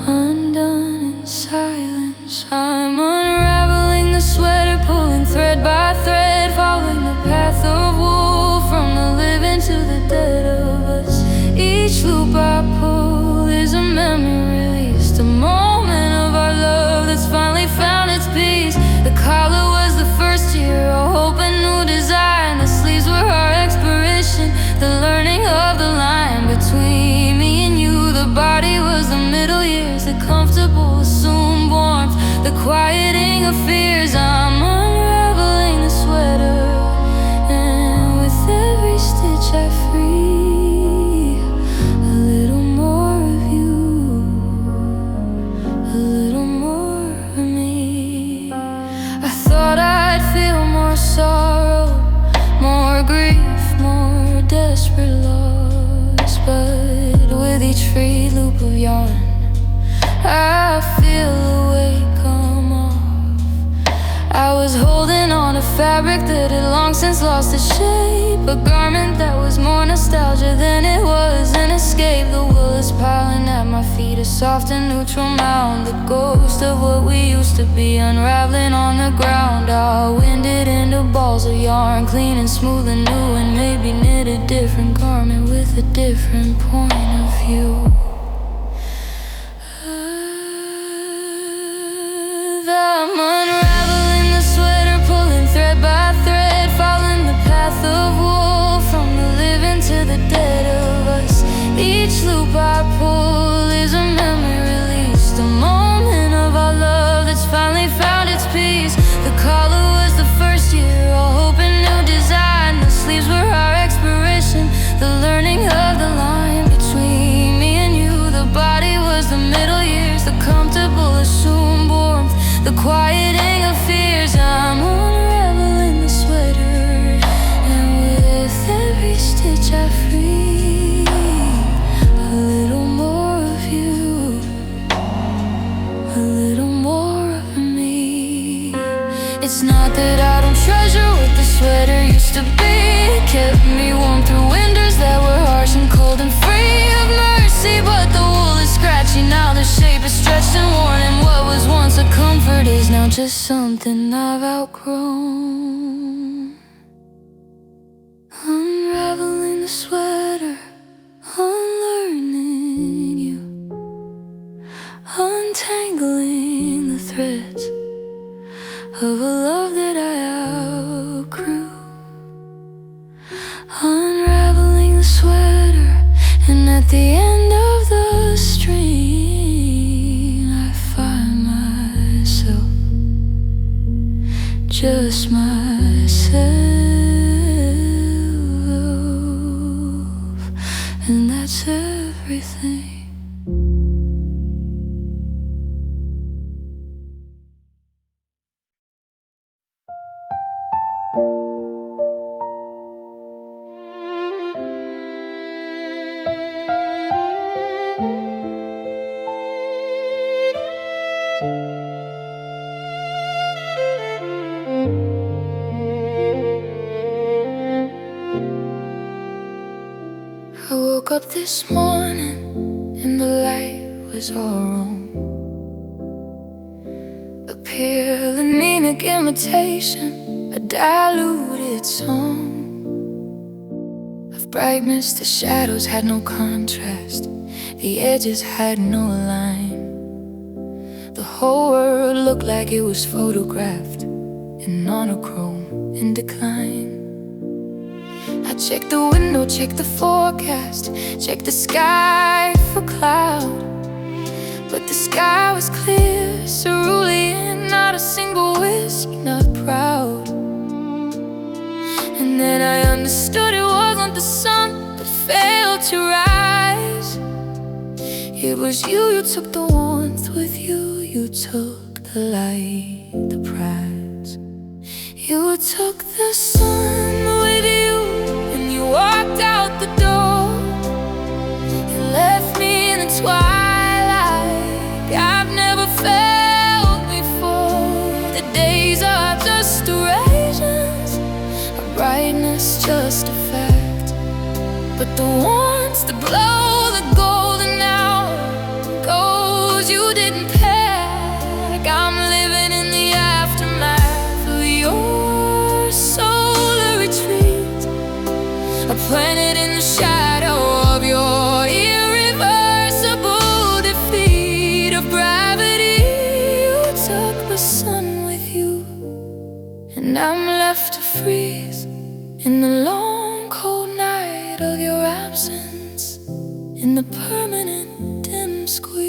[SPEAKER 1] undone in silence. I'm unraveling the sweater, pulling thread by thread, following the path of wool from the living to the dead of us. Each loop I pull is a memory released, a moment of our love that's finally found its peace. The collar was the first year, a hope and new design. The sleeves were our expiration, the learning of the line between me and you. The body was the middle years, the comfortable assumed warmth, the quieting of fears. I'm unraveling the sweater, and with every stitch I free a little more of you, a little more of me. I thought I'd feel more sorrow, more grief, more desperate loss, but with each free loop of yarn I feel the weight come off. I was holding on to fabric that had long since lost its shape, a garment that was more nostalgia than it was an escape. The wool is piling at my feet, a soft and neutral mound, the ghost of what we used to be unraveling on the ground. I'll wind it into balls of yarn, clean and smooth and new, and maybe knit a different garment with a different point of view. I'm unraveling the sweater, pulling thread by thread, following the path of wool from the living to the dead of us. Each loop I pull is a memory released, a moment of our love that's finally found its peace. The collar was the first year, all hope and new design. The sleeves were our expiration, the learning of the line between me and you. The body was the middle years, the comfortable assumed warmth, the quieting of fears. I'm unraveling the sweater, and with every stitch I free a little more of you, a little more of me. It's not that I don't treasure what the sweater used to be. It kept me warm through winters that were harsh and cold and free of mercy, but the wool is scratchy now, the shape is stretched and worn, and what was once a comfort is now just something I've outgrown. Unraveling the sweater, unlearning you, untangling the threads of a love that I outgrew. Unraveling the sweater, and at the end of the string just myself, and that's everything. I woke up this morning and the light was all wrong. A pale anemic imitation, a diluted song of brightness. The shadows had no contrast, the edges had no line. The whole world looked like it was photographed in monochrome, in decline. I checked the window, checked the forecast, checked the sky for cloud, but the sky was clear, cerulean, not a single whiskey, not proud. And then I understood it wasn't the sun that failed to rise. It was you took the warmth with you, you took the light, the prize. You took the sun with you when you walked out the door. You left me in the twilight I've never felt before. The days are just durations, a brightness just a fact, but the ones that blow the golden hour goes you didn't pack. I'm living in the aftermath of your solar retreat, a planet in the shadow of your irreversible defeat of gravity. You took the sun with you, and I'm left to freeze in the long cold night of your absence, in the permanent dim squeeze.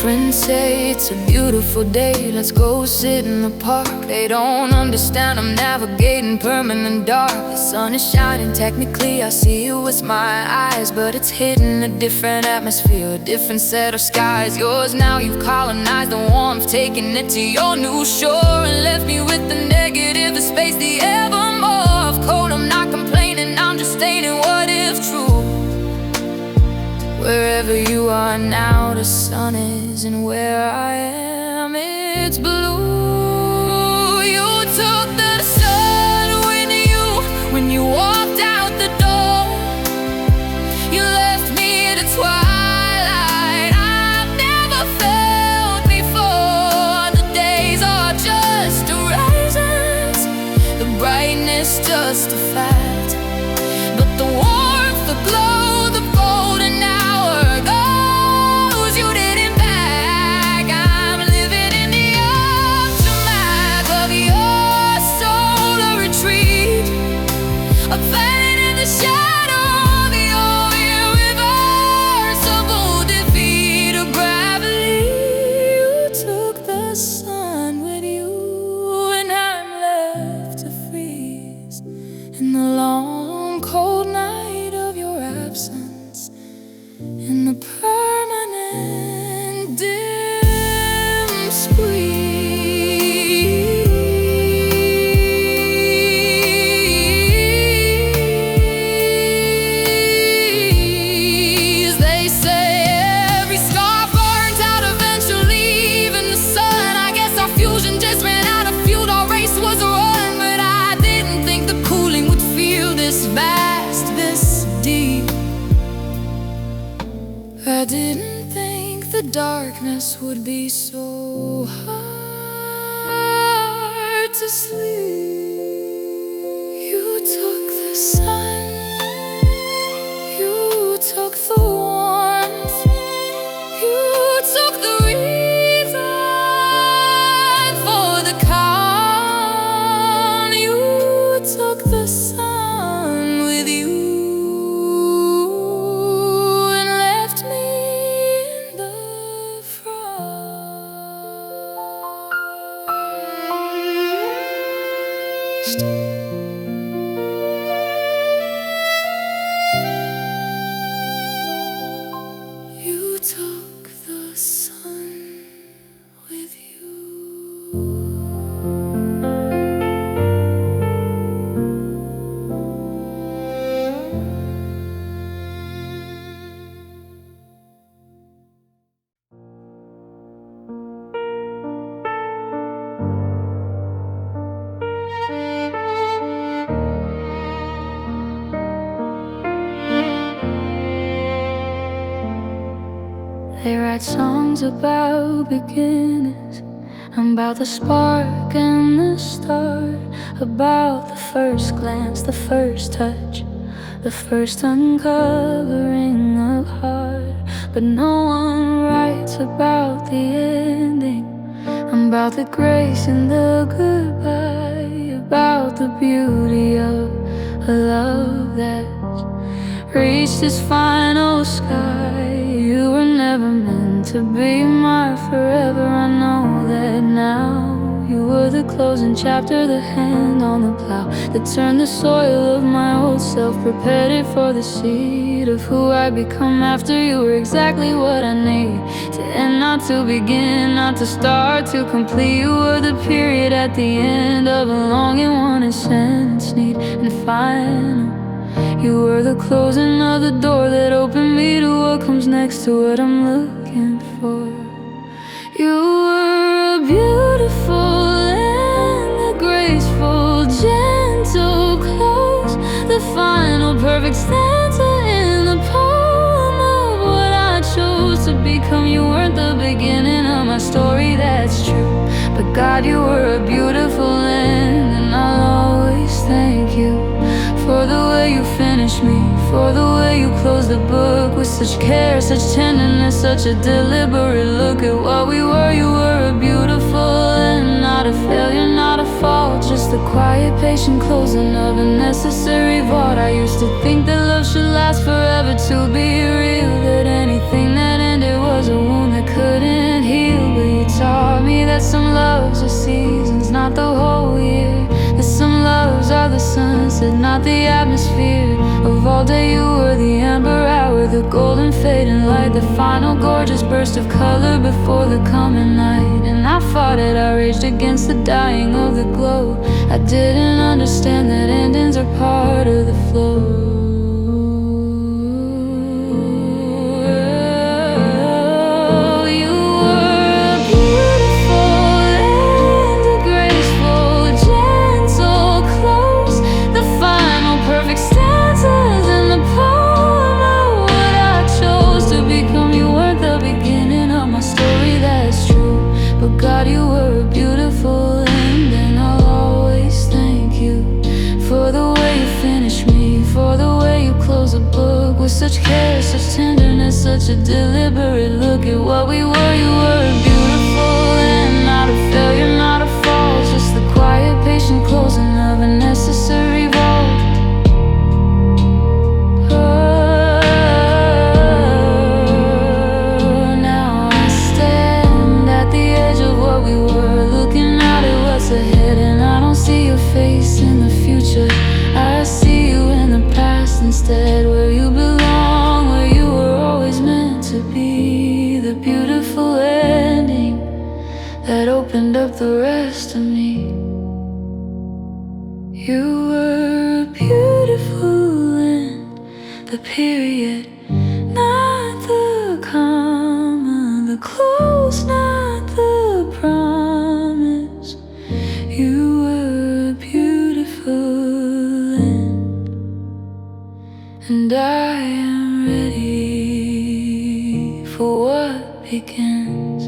[SPEAKER 1] Friends say it's a beautiful day, let's go sit in the park. They don't understand I'm navigating permanent dark. The sun is shining, technically I see you with my eyes, but it's hidden a different atmosphere, a different set of skies. Yours now, you've colonized the warmth, taking it to your new shore, and left me with the negative, the space, the evermore of cold. I'm not complaining, I'm just stating what if true. Wherever you are now, the sun is, and where I am, it's blue. You took the sun with you when you walked out the door. You left me in the twilight I've never felt before. The days are just horizons, the brightness just a fact, but the warmth, the glow, the golden hour goes you didn't back. I'm living in the aftermath of your solar retreat, a planet in the shadow of your irreversible defeat of gravity. You took the sun with you, and I'm left to freeze in the long cold night of your absence, in the permanent dim squeeze. They say every scar burns out eventually, even the sun. I guess our fusion just ran out of fuel, our race was run, but I didn't think the cooling would feel this vast, this deep. I didn't think the darkness would be so hard to sleep. You took the sun, you took the warmth, you took the reason for the calm. You You took the sun with you. They write songs about beginnings, about the spark and the start, about the first glance, the first touch, the first uncovering of heart. But no one writes about the ending, about the grace and the goodbye, about the beauty of a love that's reached its final sky. You were never meant to be my forever. I know that now. You were the closing chapter, the hand on the plow that turned the soil of my old self, prepared it for the seed of who I become after. You were exactly what I need, to end, not to begin, not to start, to complete. You were the period at the end of a long and wanted sentence, neat and final. You were the closing of the door that opened me to what comes next, to what I'm looking for. You were a beautiful and a graceful, gentle close, the final perfect stanza in the poem of what I chose to become. You weren't the beginning of my story, that's true, but God, you were a beautiful end, and I'll always thank you for the way you finished me, for the way you closed the book with such care, such tenderness, such a deliberate look at what we were. You were a beautiful and not a failure, not a fault, just the quiet, patient closing of a necessary vault. I used to think that love should last forever, to be real, that anything that ended was a wound that couldn't heal. But you taught me that some loves are seasons, not the whole year, that some loves are the sunset, not the atmosphere of all day. You were the amber hour, the golden fading light, the final gorgeous burst of color before the coming night. And I fought it, I raged against the dying of the glow. I didn't understand that endings are part of the flow. God, you were a beautiful end, and I'll always thank you for the way you finished me, for the way you closed the book with such care, such tenderness, such a deliberate look at what we were. You were a beautiful and not a failure, not a fault, just the quiet, patient closing of a necessary vault. Ahead, and I don't see your face in the future. I see you in the past instead, where you belong, where you were always meant to be. The beautiful ending that opened up the rest of me. You were a beautiful end, the period, not the comma, the close, not the promise. You were a beautiful end, and I am ready for what begins.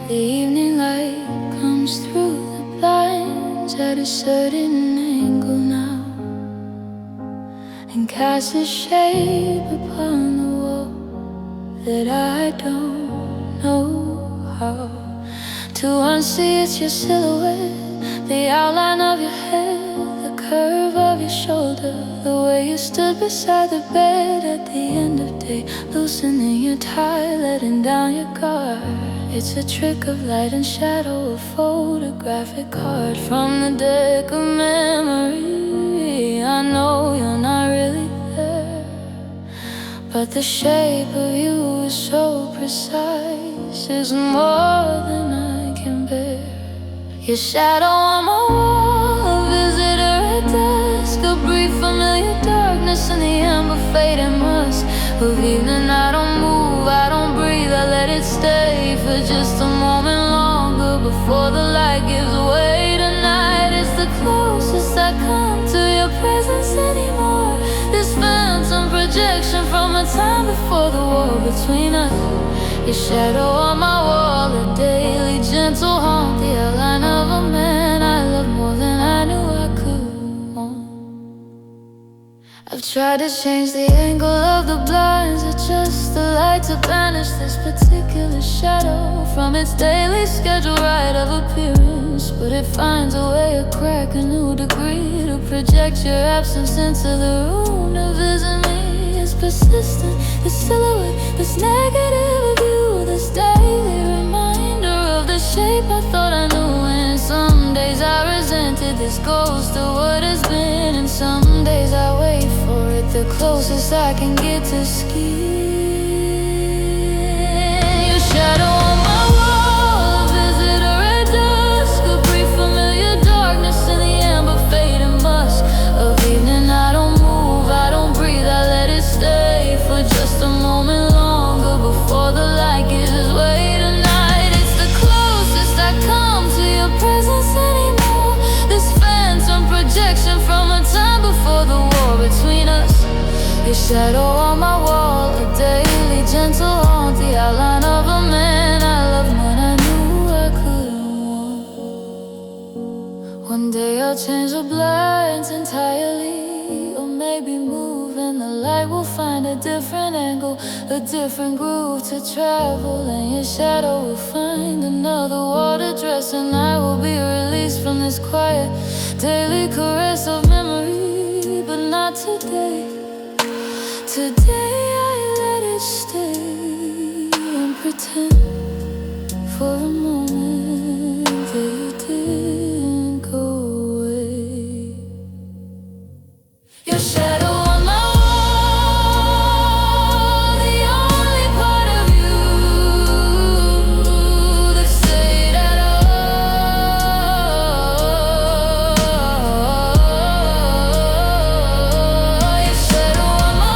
[SPEAKER 1] The evening light comes through the blinds at a certain angle now, and casts a shape upon the wall that I don't know how To unsee, it's your silhouette, the outline of your head, the curve of your shoulder, the way you stood beside the bed at the end of day, loosening your tie, letting down your guard. It's a trick of light and shadow, a photographic card from the deck of memory. I know you're not really there, but the shape of you is so precise, is more than I can bear. Your shadow on my wall, a visitor at dusk, a brief familiar darkness in the amber fading musk of evening. I don't move, I don't breathe, I let it stay for just a moment longer before the light gives way. Tonight is the closest I come to your presence anymore, this phantom projection from a time before the war between us. Your shadow on my wall, a daily gentle haunt, the outline of a man I love more than I knew I could want. I've tried to change the angle of the blinds, adjust the light to banish this particular shadow from its daily schedule right of appearance, but it finds a way to crack a new degree, to project your absence into the room, to visit me. It's persistent, this silhouette, this negative of you, this daily reminder of the shape I thought I knew. And some days I resented this ghost of what has been, and some days I wait for it, the closest I can get to skin. Your shadow on my wall, a visitor at dusk, a brief familiar darkness in the amber fading musk of evening. I don't move, I don't breathe, I let it stay for just a moment longer before the light gives way. Tonight it's the closest I come to your presence anymore, this phantom projection from a time before the war between us. Your shadow on my wall, a daily gentle haunt, the outline of a man I loved when I knew I couldn't want. One day I'll change the blinds entirely, or maybe move and the light will find a different angle, a different groove to travel, and your shadow will find another water dress, and I will be released from this quiet daily caress of memory. But not today. Today I let it stay and pretend for a moment that you didn't go away. Your shadow on my wall, the only part of you that stayed at all. Your shadow on my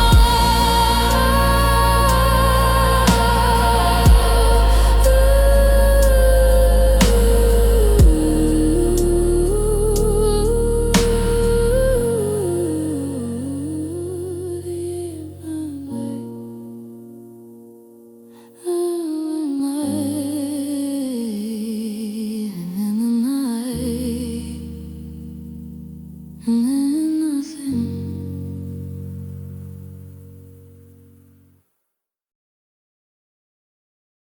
[SPEAKER 1] in the night.